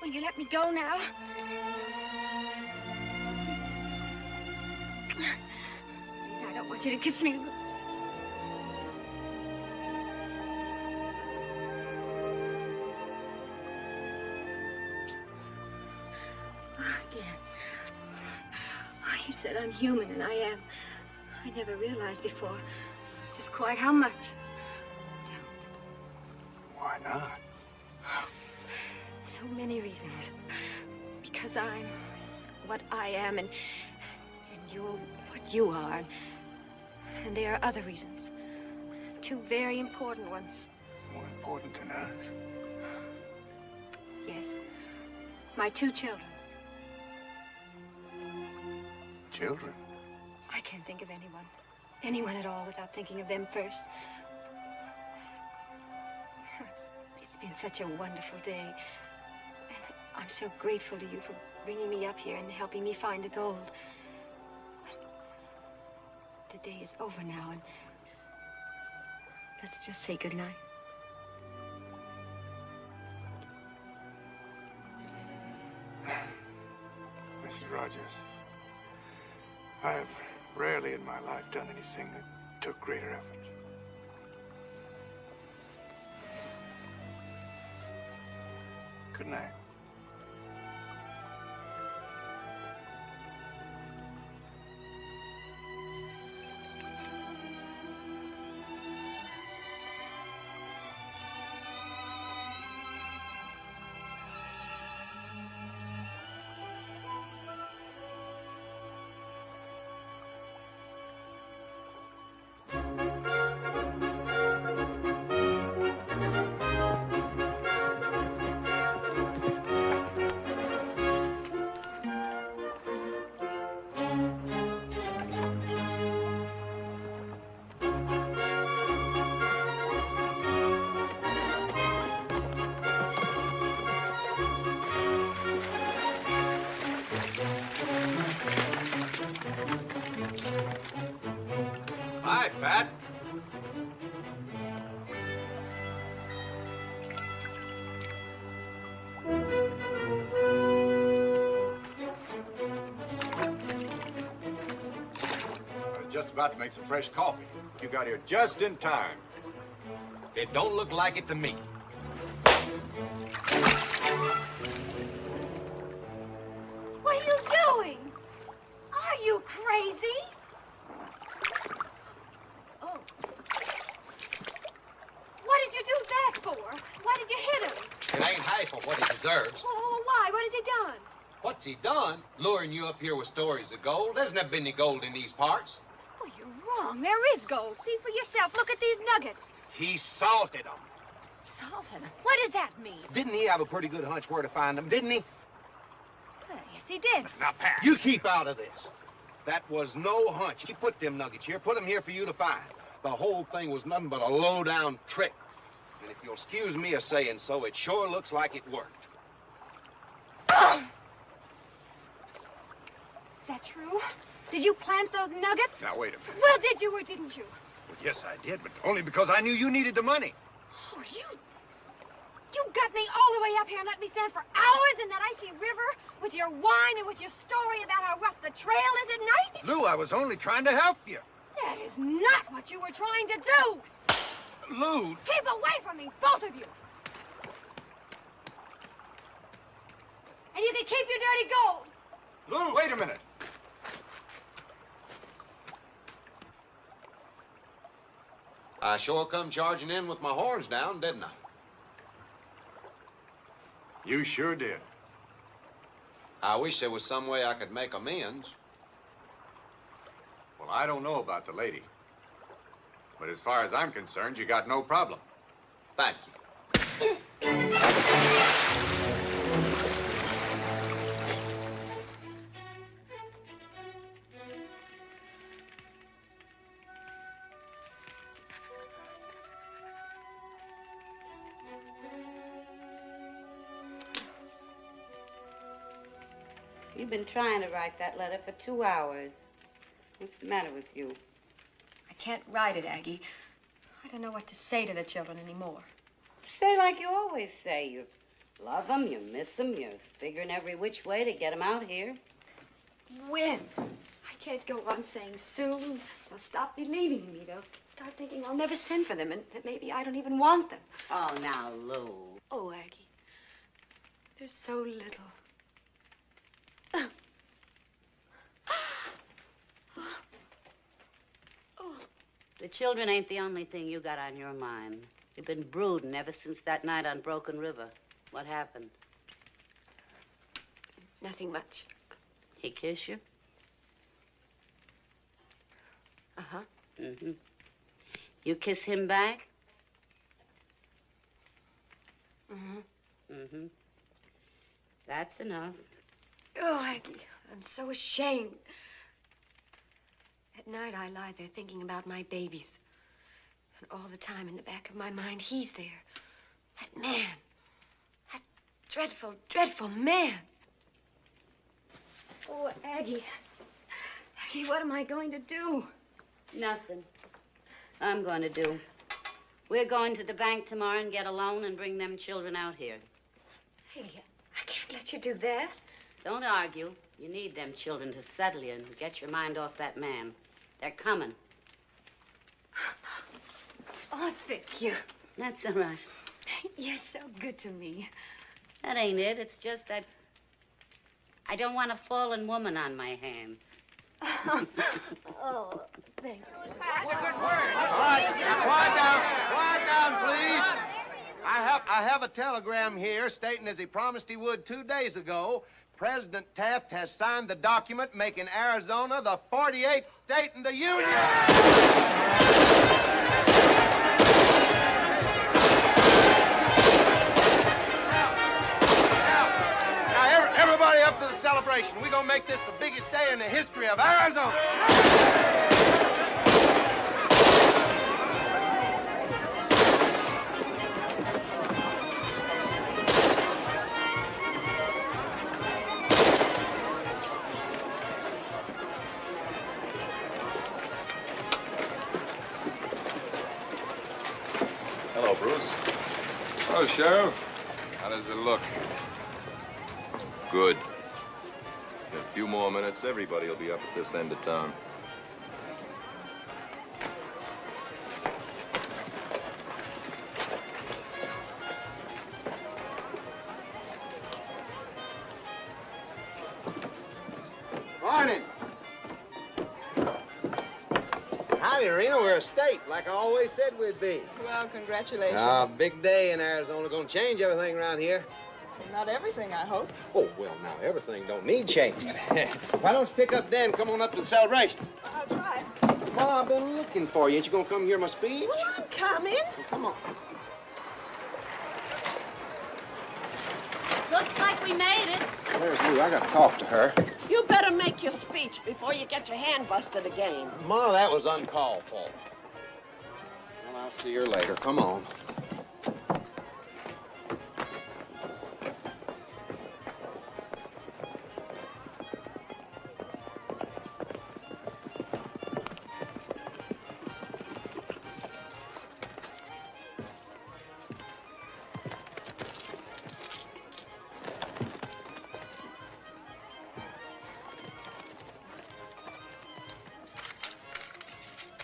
Will you let me go now? Please, I don't want you to kiss me. You said I'm human, and I am. I never realized before just quite how much. Don't. Why not? So many reasons. Because I'm what I am, and you're what you are. And there are other reasons. Two very important ones. More important than us? Yes. My two children. Children? I can't think of anyone at all without thinking of them first. It's been such a wonderful day. And I'm so grateful to you for bringing me up here and helping me find the gold. But the day is over now, and let's just say goodnight. Mrs. Rogers, I've rarely in my life done anything that took greater effort. Good night. Hi, Pat. I was just about to make some fresh coffee. You got here just in time. It don't look like it to me. you doing? Are you crazy? Oh. What did you do that for? Why did you hit him? It ain't half of what he deserves. Oh, why? What has he done? What's he done? Luring you up here with stories of gold? There's never been any gold in these parts. Oh, you're wrong. There is gold. See for yourself. Look at these nuggets. He salted them. Salted them. What does that mean? Didn't he have a pretty good hunch where to find them, didn't he? Well, yes, he did. Now, Pat, you keep out of this. That was no hunch. He put them nuggets here, put them here for you to find. The whole thing was nothing but a low-down trick. And if you'll excuse me a saying so, it sure looks like it worked. Is that true? Did you plant those nuggets? Now, wait a minute. Well, did you or didn't you? Well, yes, I did, but only because I knew you needed the money. Oh, you got me all the way up here and let me stand for hours in that icy river with your wine and with your story about how rough the trail is at night? Lou, I was only trying to help you. That is not what you were trying to do. Lou. Keep away from me, both of you. And you can keep your dirty gold. Lou, wait a minute. I sure come charging in with my horns down, didn't I? You sure did. I wish there was some way I could make amends. Well, I don't know about the lady. But as far as I'm concerned, you got no problem. Thank you. You've been trying to write that letter for 2 hours. What's the matter with you? I can't write it, Aggie. I don't know what to say to the children anymore. Say like you always say. You love them, you miss them, you're figuring every which way to get them out here. When? I can't go on saying soon. They'll stop believing in me. They'll start thinking I'll never send for them and that maybe I don't even want them. Oh, now, Lou. Oh, Aggie. There's so little. The children ain't the only thing you got on your mind. You've been brooding ever since that night on Broken River. What happened? Nothing much. He kiss you? Uh-huh. Mm-hmm. You kiss him back? Mm-hmm. Mm-hmm. That's enough. Oh, Aggie, I'm so ashamed. At night, I lie there thinking about my babies. And all the time in the back of my mind, he's there. That man. That dreadful, dreadful man. Oh, Aggie. Aggie, what am I going to do? Nothing. I'm going to do. We're going to the bank tomorrow and get a loan and bring them children out here. Aggie, I can't let you do that. Don't argue. You need them children to settle you and get your mind off that man. They're coming. Oh, thank you. That's all right. You're so good to me. That ain't it. It's just that I don't want a fallen woman on my hands. Oh, thank you. Quiet down. Quiet down, please. I have a telegram here stating, as he promised he would 2 days ago, President Taft has signed the document making Arizona the 48th state in the Union. Now, everybody up to the celebration. We're going to make this the biggest day in the history of Arizona. Hello, Bruce. Oh, Sheriff. How does it look? Good. In a few more minutes, everybody will be up at this end of town. Hey, Rena, we're a state, like I always said we'd be. Well, congratulations. Big day in Arizona. Gonna change everything around here. Not everything, I hope. Oh, well, now, everything don't need change. Why don't you pick up Dan and come on up to the celebration? I'll try. Ma, I've been looking for you. Ain't you gonna come hear my speech? Well, I'm coming. Well, come on. Looks like we made it. Where's Lou? I gotta talk to her. You better make your speech before you get your hand busted again. Ma, that was uncalled for. Well, I'll see her later. Come on.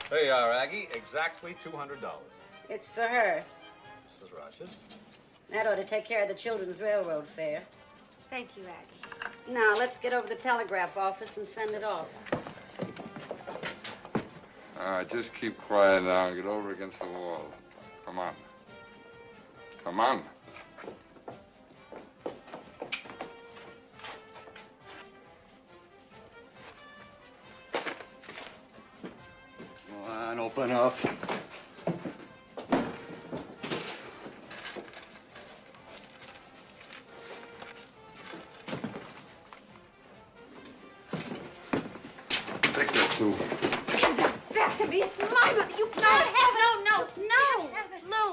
There you are, Aggie. Exactly $200. It's for her. Mrs. Rogers. That ought to take care of the children's railroad fare. Thank you, Aggie. Now, let's get over to the telegraph office and send it off. All right, just keep quiet now and get over against the wall. Come on. Come on. Come on, open up. Take that, too. Back to me. It's my money. You can't have it. No. Lou.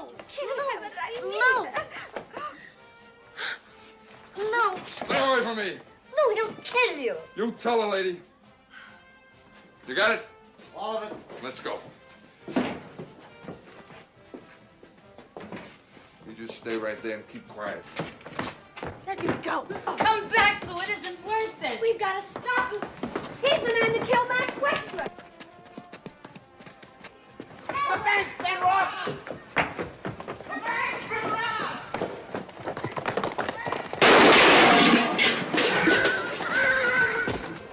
Lou. Lou. Stay away from me. Lou, he'll kill you. You tell the lady. You got it? All of it. Let's go. You just stay right there and keep quiet. Let me go. Come back, Lou. It isn't worth it. We've got to stop him. He's the man that killed Max Wexler. The bank's been robbed! The bank's been robbed!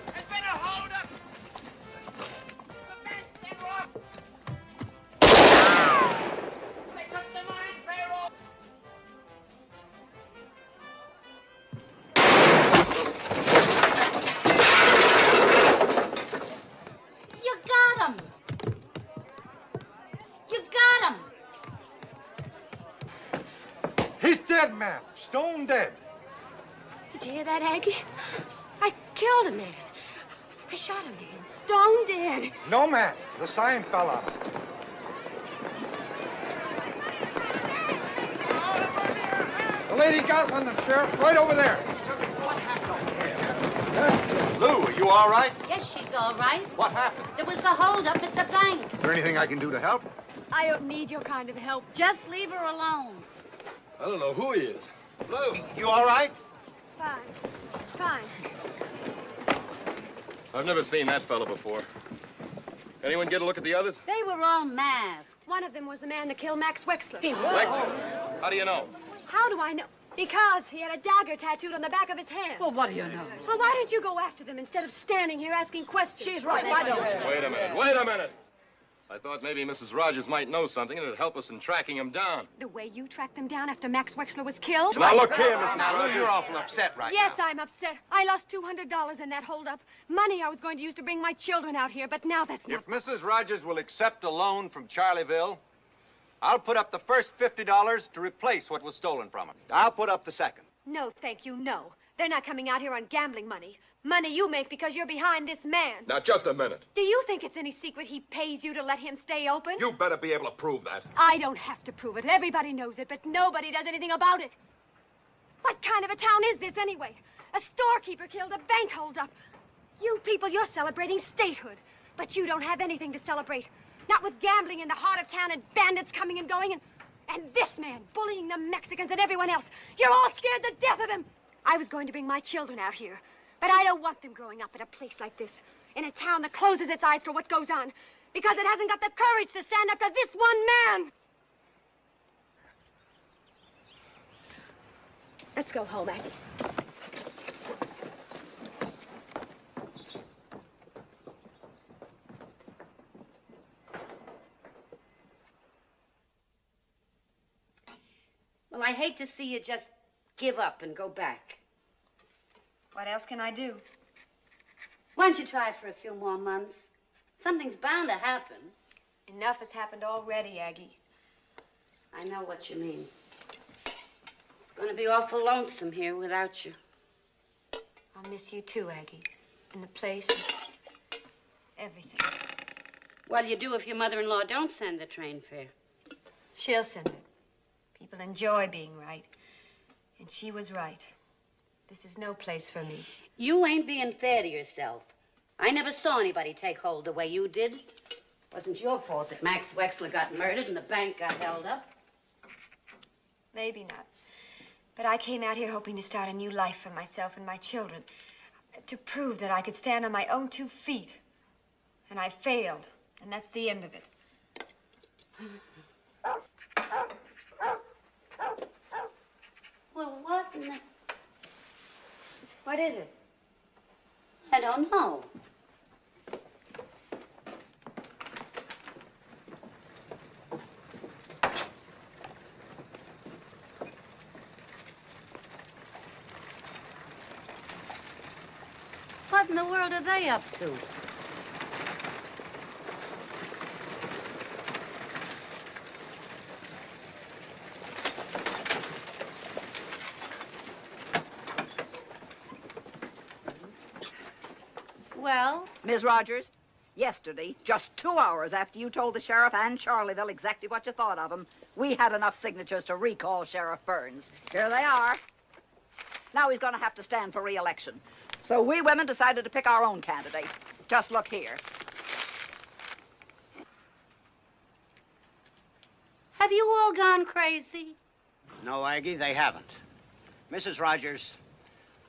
There's been a holdup! The bank's been robbed! They took the mine payroll! You got him. You got him. He's dead, ma'am. Stone dead. Did you hear that, Aggie? I killed a man. I shot a man. Stone dead. No, ma'am. The sign fell off. The lady got one, the sheriff, right over there. Lou, are you all right? Yes, she's all right. What happened? There was a holdup at the bank. Is there anything I can do to help? I don't need your kind of help. Just leave her alone. I don't know who he is. Lou, you all right? Fine. Fine. I've never seen that fella before. Anyone get a look at the others? They were all masked. One of them was the man that killed Max Wexler. Wexler? How do you know? How do I know? Because he had a dagger tattooed on the back of his hand. Well, what do you know? Well, why don't you go after them instead of standing here asking questions? She's right. Why don't you? Wait a minute. Wait a minute. I thought maybe Mrs. Rogers might know something and it'd help us in tracking him down. The way you tracked them down after Max Wexler was killed? Now, look here, Mrs. Now, Lou, Rogers. you're awful upset right Yes, now. I'm upset. I lost $200 in that holdup. Money I was going to use to bring my children out here, but now that's not... If Mrs. Rogers will accept a loan from Charlieville, I'll put up the first $50 to replace what was stolen from her. I'll put up the second. No, thank you, no. They're not coming out here on gambling money. Money you make because you're behind this man. Now, just a minute. Do you think it's any secret he pays you to let him stay open? You better be able to prove that. I don't have to prove it. Everybody knows it, but nobody does anything about it. What kind of a town is this, anyway? A storekeeper killed a bank holdup. You people, you're celebrating statehood. But you don't have anything to celebrate. Not with gambling in the heart of town and bandits coming and going and this man bullying the Mexicans and everyone else. You're all scared to death of him. I was going to bring my children out here, but I don't want them growing up at a place like this, in a town that closes its eyes to what goes on, because it hasn't got the courage to stand up to this one man. Let's go home, Aggie. Well, I hate to see you just give up and go back. What else can I do? Why don't you try for a few more months? Something's bound to happen. Enough has happened already, Aggie. I know what you mean. It's going to be awful lonesome here without you. I'll miss you too, Aggie. And the place and everything. Well, you do if your mother-in-law don't send the train fare. She'll send it. People enjoy being right. And she was right. This is no place for me. You ain't being fair to yourself. I never saw anybody take hold the way you did. Wasn't your fault that Max Wexler got murdered and the bank got held up. Maybe not. But I came out here hoping to start a new life for myself and my children. To prove that I could stand on my own 2 feet. And I failed. And that's the end of it. Well, what in the... What is it? I don't know. What in the world are they up to? Well? Ms. Rogers, yesterday, just 2 hours after you told the sheriff and Charlieville exactly what you thought of him, we had enough signatures to recall Sheriff Burns. Here they are. Now he's going to have to stand for re-election. So we women decided to pick our own candidate. Just look here. Have you all gone crazy? No, Aggie, they haven't. Mrs. Rogers,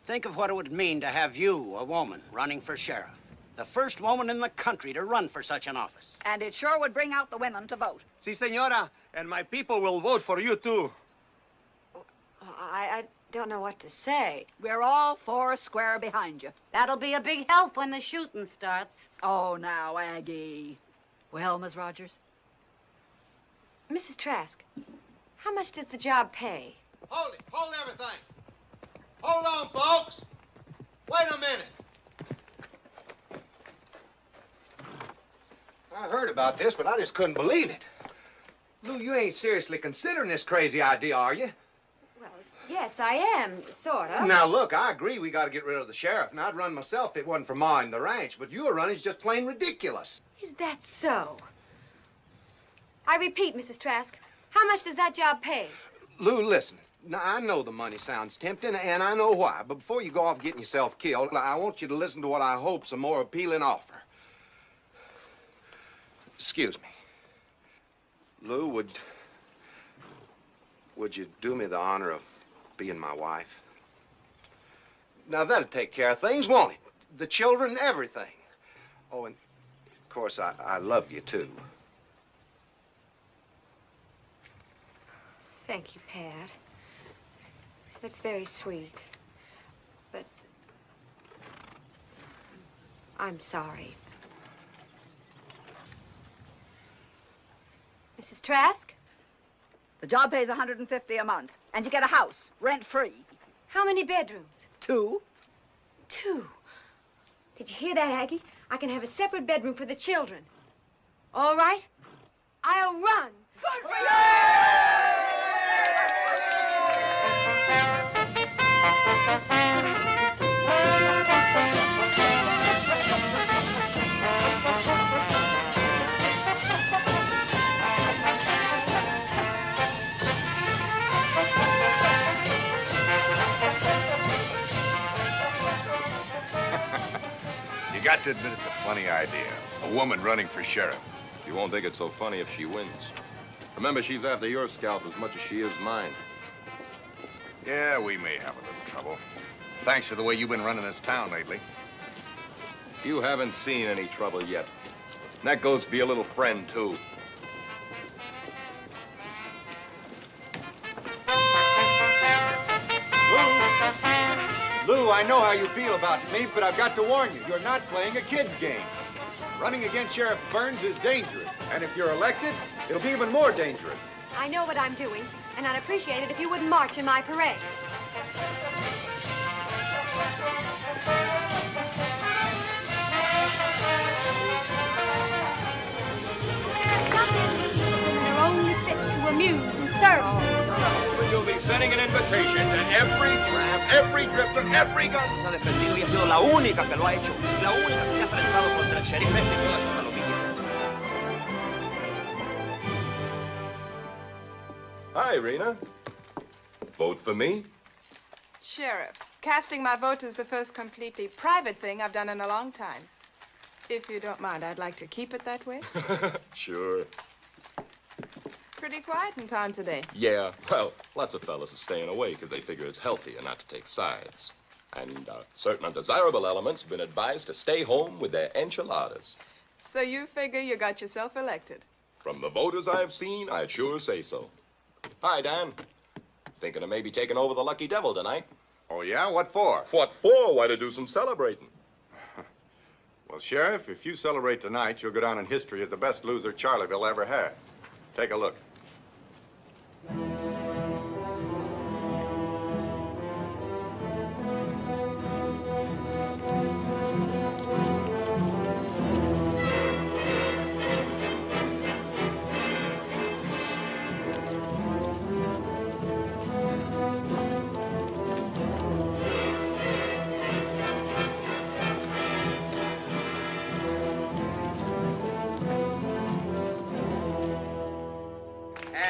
think of what it would mean to have you, a woman, running for sheriff. The first woman in the country to run for such an office. And it sure would bring out the women to vote. Si, senora. And my people will vote for you, too. I don't know what to say. We're all 4 square behind you. That'll be a big help when the shooting starts. Oh, now, Aggie. Well, Miss Rogers? Mrs. Trask, how much does the job pay? Hold it. Hold everything. Hold on, folks. Wait a minute. I heard about this, but I just couldn't believe it. Lou, you ain't seriously considering this crazy idea, are you? Well, yes, I am, sort of. Now, look, I agree we got to get rid of the sheriff, and I'd run myself if it wasn't for mowing the ranch, but your running's just plain ridiculous. Is that so? I repeat, Mrs. Trask, how much does that job pay? Lou, listen. Now, I know the money sounds tempting, and I know why, but before you go off getting yourself killed, I want you to listen to what I hope's a more appealing offer. Excuse me. Lou, would you do me the honor of being my wife? Now, that'll take care of things, won't it? The children, everything. Oh, and, of course, I love you, too. Thank you, Pat. That's very sweet. But I'm sorry. Mrs. Trask? The job pays $150 a month, and you get a house, rent-free. How many bedrooms? 2. 2. Did you hear that, Aggie? I can have a separate bedroom for the children. All right? I'll run. Good for you! You got to admit it's a funny idea. A woman running for sheriff. You won't think it's so funny if she wins. Remember, she's after your scalp as much as she is mine. Yeah, we may have a little trouble. Thanks to the way you've been running this town lately. You haven't seen any trouble yet. And that goes for your little friend, too. Lou, I know how you feel about me, but I've got to warn you, you're not playing a kid's game. Running against Sheriff Burns is dangerous, and if you're elected, it'll be even more dangerous. I know what I'm doing. And I'd appreciate it if you wouldn't march in my parade. They're only fit to amuse and serve. You'll be sending an invitation to every tramp, every drifter, every gun. Se ha defendido y ha sido la única que lo ha hecho. La única que se ha prestado contra el sheriff este y toda su palomilla. Hi, Rena. Vote for me? Sheriff, casting my vote is the first completely private thing I've done in a long time. If you don't mind, I'd like to keep it that way. Sure. Pretty quiet in town today. Yeah, well, lots of fellas are staying away because they figure it's healthier not to take sides. And certain undesirable elements have been advised to stay home with their enchiladas. So you figure you got yourself elected? From the voters I've seen, I'd sure say so. Hi, Dan. Thinking of maybe taking over the Lucky Devil tonight. Oh, yeah? What for? What for? Why, to do some celebrating. Well, Sheriff, if you celebrate tonight, you'll go down in history as the best loser Charleville ever had. Take a look.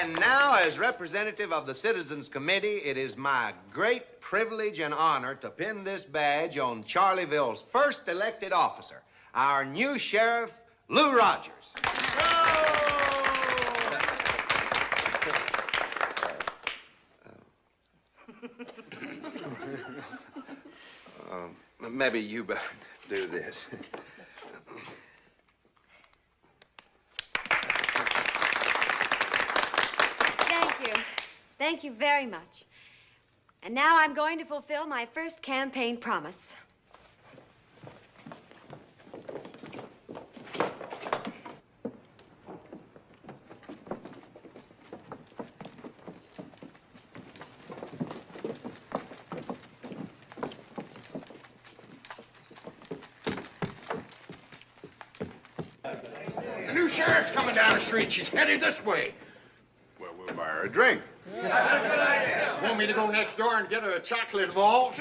And now, as representative of the Citizens Committee, it is my great privilege and honor to pin this badge on Charleville's first elected officer, our new sheriff, Lou Rogers. Maybe you better do this. Thank you very much. And now I'm going to fulfill my first campaign promise. The new sheriff's coming down the street. She's headed this way. Well, we'll buy her a drink. Want me to go next door and get her a chocolate vault?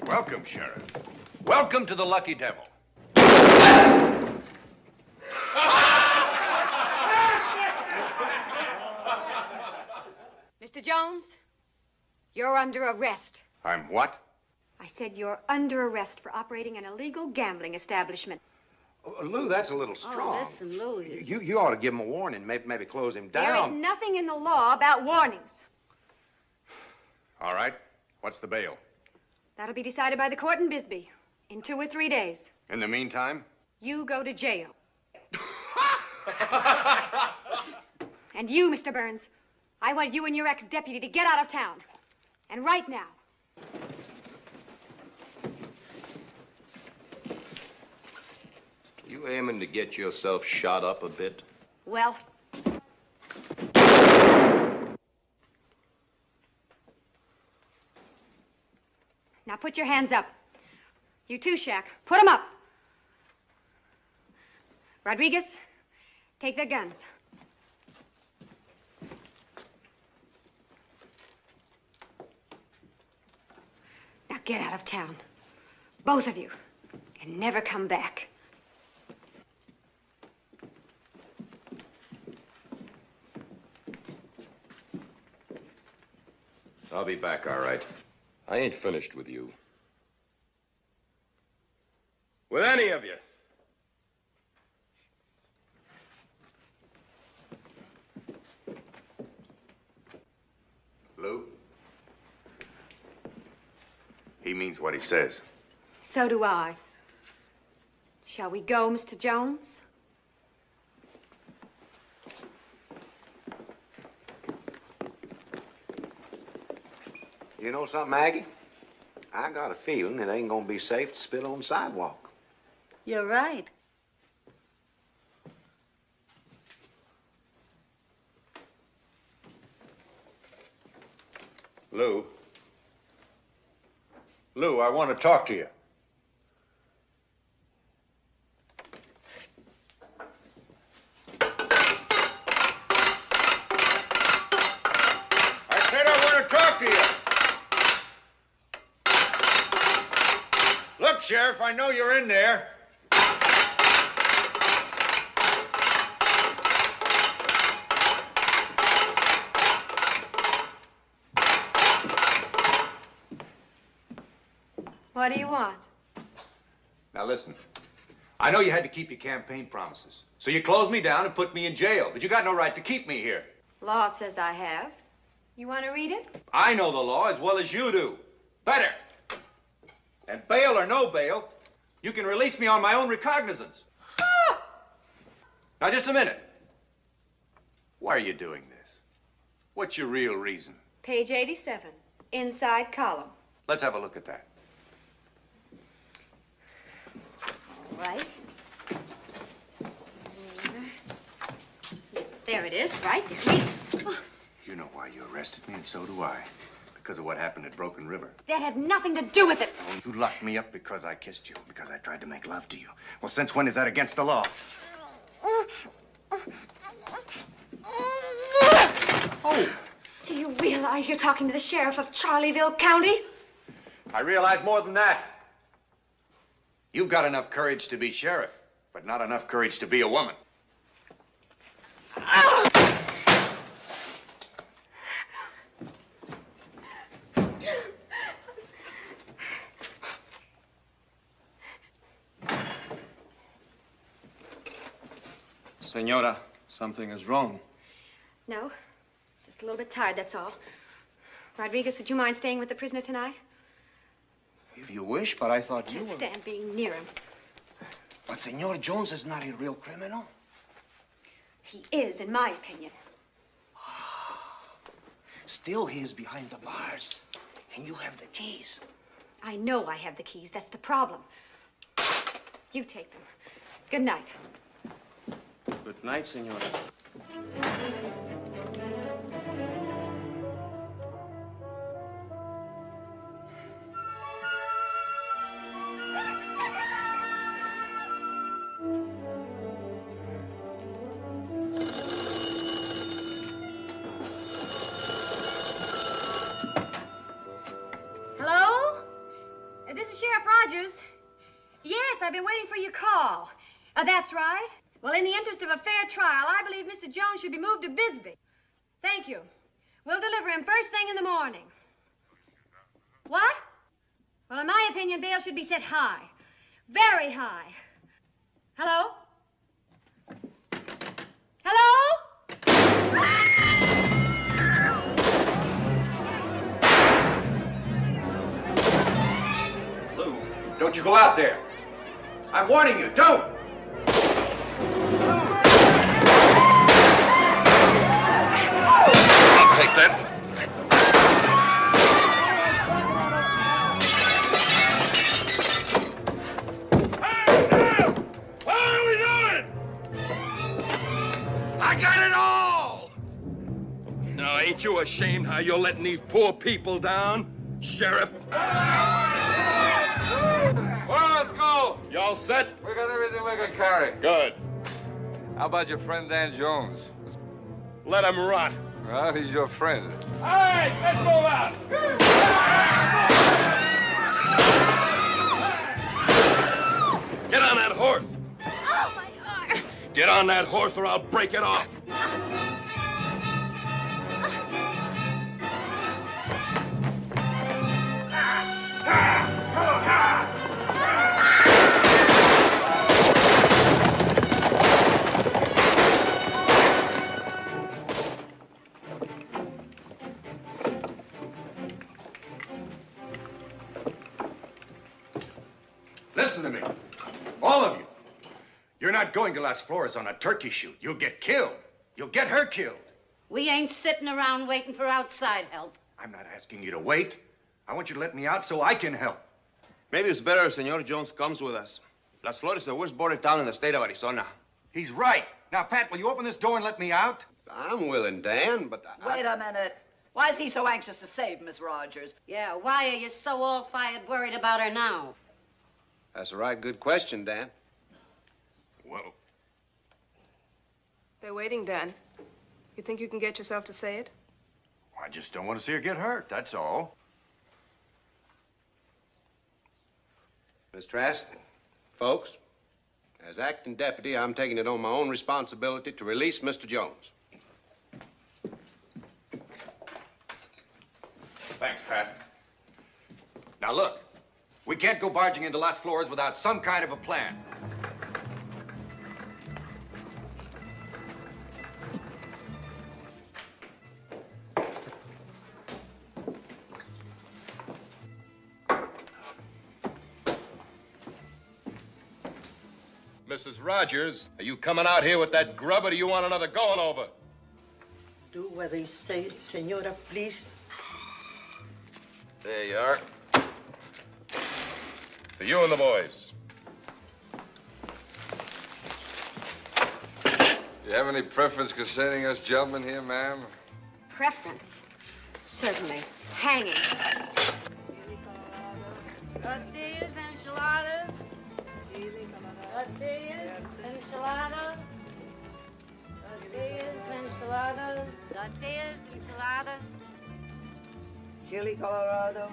Welcome, Sheriff. Welcome to the Lucky Devil. Mr. Jones, you're under arrest. I'm what? I said you're under arrest for operating an illegal gambling establishment. Lou, that's a little strong. Listen, Lou. You ought to give him a warning, maybe close him There is down. nothing in the law about warnings. All right. What's the bail? That'll be decided by the court in Bisbee in 2 or 3 days. In the meantime? You go to jail. And you, Mr. Burns, I want you and your ex-deputy to get out of town. And right now. You aiming to get yourself shot up a bit? Well. Now put your hands up. You too, Shaq. Put them up. Rodriguez, take their guns. Now get out of town. Both of you. And never come back. I'll be back, all right. I ain't finished with you. With any of you. Lou? He means what he says. So do I. Shall we go, Mr. Jones? You know something, Maggie? I got a feeling it ain't gonna be safe to spit on the sidewalk. You're right. Lou. Lou, I want to talk to you. I said I want to talk to you. Look, Sheriff, I know you're in there. What do you want? Now listen, I know you had to keep your campaign promises, so you closed me down and put me in jail, but you got no right to keep me here. Law says I have. You want to read it? I know the law as well as you do. Better. And bail or no bail, you can release me on my own recognizance. Now, just a minute. Why are you doing this? What's your real reason? Page 87, inside column. Let's have a look at that. All right. There it is, right there. You know why you arrested me, and so do I. Because of what happened at Broken River. That had nothing to do with it. Oh, you locked me up because I kissed you, because I tried to make love to you. Well, since when is that against the law? Oh. Do you realize you're talking to the sheriff of Charleville County? I realize more than that. You've got enough courage to be sheriff, but not enough courage to be a woman. Senora, something is wrong. No, just a little bit tired, that's all. Rodriguez, would you mind staying with the prisoner tonight? If you wish, but I thought you Can't were... stand being near him. But Senor Jones is not a real criminal. He is, in my opinion. Still, he is behind the bars. And you have the keys. I know I have the keys. That's the problem. You take them. Good night. Good night, Senora. Hello? This is Sheriff Rogers. Yes, I've been waiting for your call. That's right. Well, in the interest of a fair trial, I believe Mr. Jones should be moved to Bisbee. Thank you. We'll deliver him first thing in the morning. What? Well, in my opinion, bail should be set high. Very high. Hello? Hello? Lou, don't you go out there. I'm warning you, don't! I'll take that. What are we doing? I got it all! Now, ain't you ashamed how you're letting these poor people down, Sheriff? Well, let's go. You all set? We got everything we can carry. Good. How about your friend Dan Jones? Let him rot. Well, he's your friend. All right, let's move out. Get on that horse. Oh, my arm. Get on that horse or I'll break it off. Listen to me. All of you. You're not going to Las Flores on a turkey shoot. You'll get killed. You'll get her killed. We ain't sitting around waiting for outside help. I'm not asking you to wait. I want you to let me out so I can help. Maybe it's better if Senor Jones comes with us. Las Flores is the worst border town in the state of Arizona. He's right. Now, Pat, will you open this door and let me out? I'm willing, Dan, but Wait a minute. Why is he so anxious to save Miss Rogers? Yeah, why are you so all-fired worried about her now? That's a right good question, Dan. Well, They're waiting, Dan. You think you can get yourself to say it? I just don't want to see her get hurt, that's all. Miss Trask, folks, as acting deputy, I'm taking it on my own responsibility to release Mr. Jones. Thanks, Pat. Now, look, we can't go barging into Las Flores without some kind of a plan. Mrs. Rogers, are you coming out here with that grub, or do you want another going over? Do what they say, senora, please. There you are. For you and the boys. You have any preference concerning us gentlemen here, ma'am? Preference? Certainly. Hanging. Tortillas, enchiladas. Tortillas, enchiladas. Tortillas, enchiladas. Tortillas, enchiladas. Chili Colorado.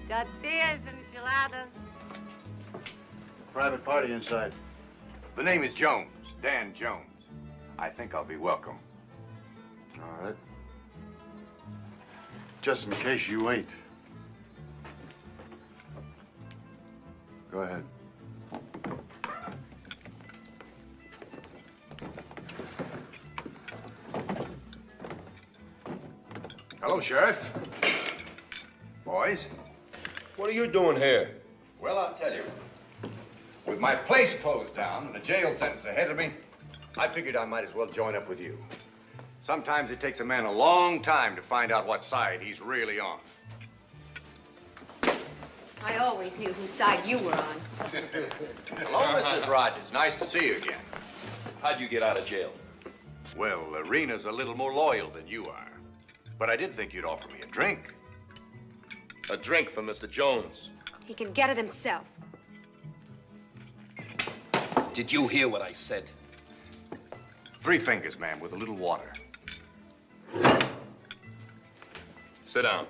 Tortillas, enchiladas. Private party inside. The name is Jones, Dan Jones. I think I'll be welcome. All right. Just in case you ain't. Go ahead. Hello, Sheriff. Boys. What are you doing here? Well, I'll tell you. With my place closed down and a jail sentence ahead of me, I figured I might as well join up with you. Sometimes it takes a man a long time to find out what side he's really on. I always knew whose side you were on. Hello, Mrs. Rogers. Nice to see you again. How'd you get out of jail? Well, Rena's a little more loyal than you are. But I did think you'd offer me a drink. A drink for Mr. Jones. He can get it himself. Did you hear what I said? 3 fingers, ma'am, with a little water. Sit down.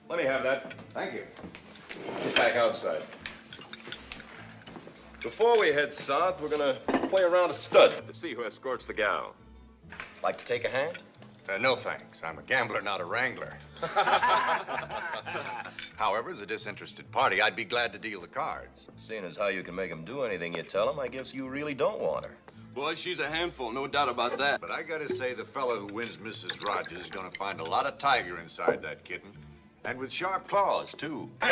Let me have that. Thank you. Get back outside. Before we head south, we're gonna play around a stud to see who escorts the gal. Like to take a hand? No, thanks. I'm a gambler, not a wrangler. However, as a disinterested party, I'd be glad to deal the cards. Seeing as how you can make him do anything you tell him, I guess you really don't want her. Boy, she's a handful, no doubt about that. But I gotta say, the fellow who wins Mrs. Rogers is gonna find a lot of tiger inside that kitten. And with sharp claws, too. Give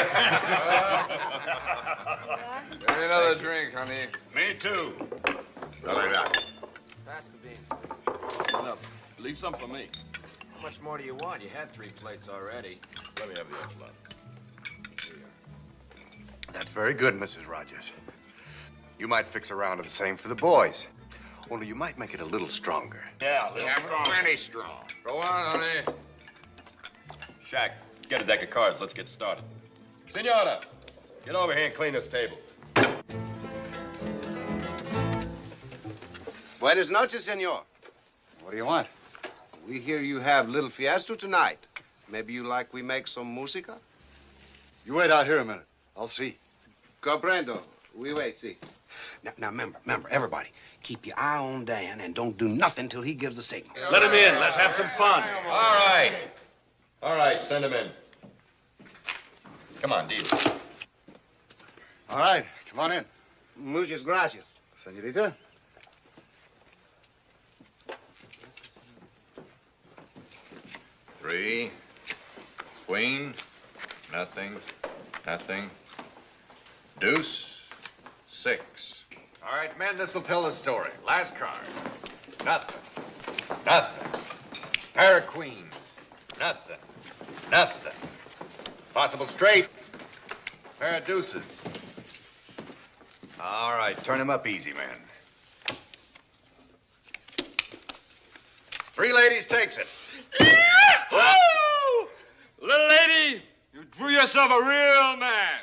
me another drink, honey. Me, too. Pass the bean. Hold up. Leave some for me. How much more do you want? You had 3 plates already. Let me have the enchilada. That's very good, Mrs. Rogers. You might fix a round of the same for the boys. Only you might make it a little stronger. Yeah, a little strong. Plenty strong. Go on, honey. Shaq, get a deck of cards. Let's get started. Senora, get over here and clean this table. Buenas noches, senor. What do you want? We hear you have little fiesta tonight. Maybe you like we make some música? You wait out here a minute. I'll see. Comprendo. We wait, see. Now remember, everybody, keep your eye on Dan and don't do nothing till he gives the signal. Let him in. Let's have some fun. All right. All right, send him in. Come on, deal. All right, come on in. Muchas gracias. Senorita. Three. Queen. Nothing. Nothing. Deuce. 6. All right, men, this'll tell the story. Last card. Nothing. Nothing. Pair of queens. Nothing. Nothing. Possible straight. Pair of deuces. All right, turn him up easy, man. 3 ladies takes it. Woo! Little lady, you drew yourself a real man.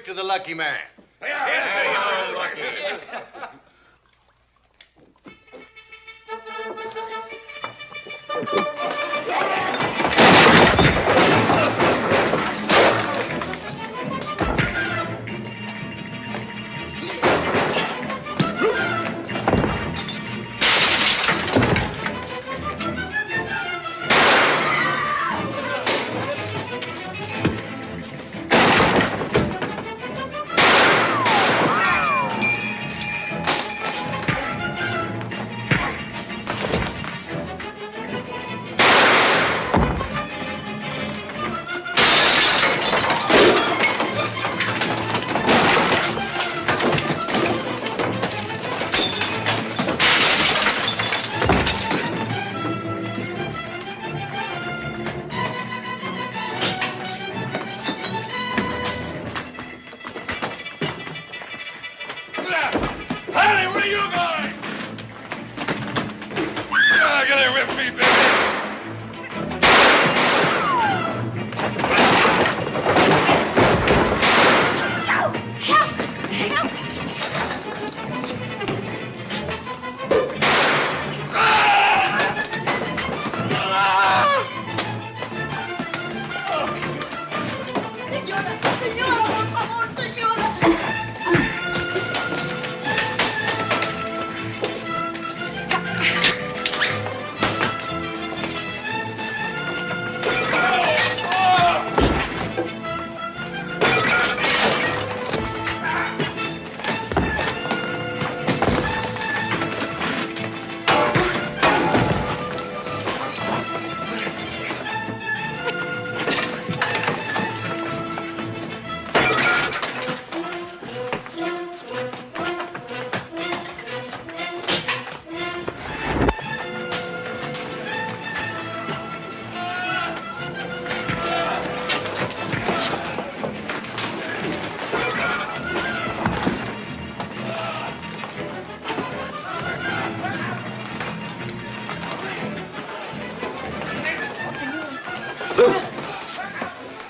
To the lucky man.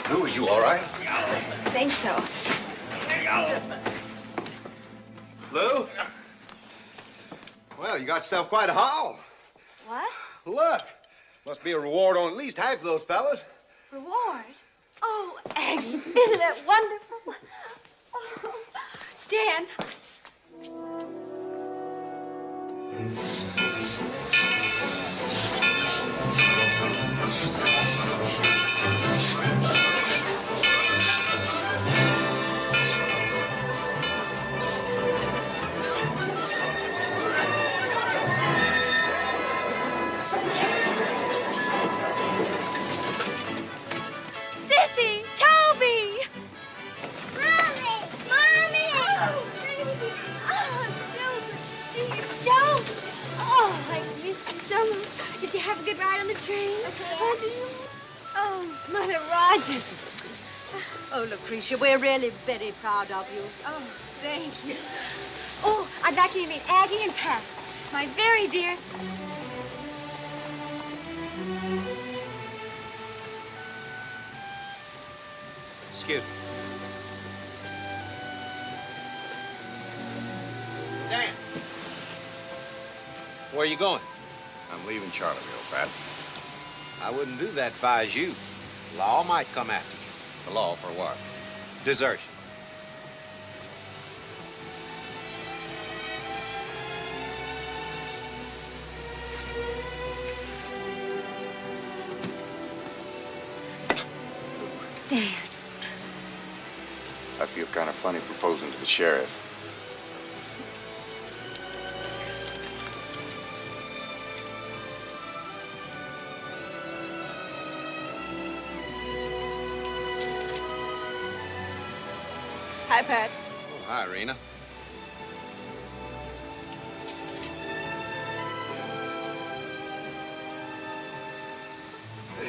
Lou, are you all right? I think so. Lou? Well, you got yourself quite a haul. What? Look. Must be a reward on at least half of those fellas. Reward? Oh, Aggie, isn't that wonderful? Oh, Dan. Sissy! Toby! Mommy! Mommy! Oh, baby! Oh, Silver! Don't! Oh, I missed you so much. Did you have a good ride on the train? Okay. Oh, Mother Rogers. Oh, Lucretia, we're really very proud of you. Oh, thank you. Oh, I'd like you to meet Aggie and Pat, my very dearest. Excuse me. Dan. Where are you going? I'm leaving Charleville, Pat. I wouldn't do that if I was you. Law might come after you. The law for what? Desertion. Dad. I feel kind of funny proposing to the sheriff. Hi, Pat. Oh, hi, Rena.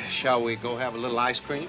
Shall we go have a little ice cream?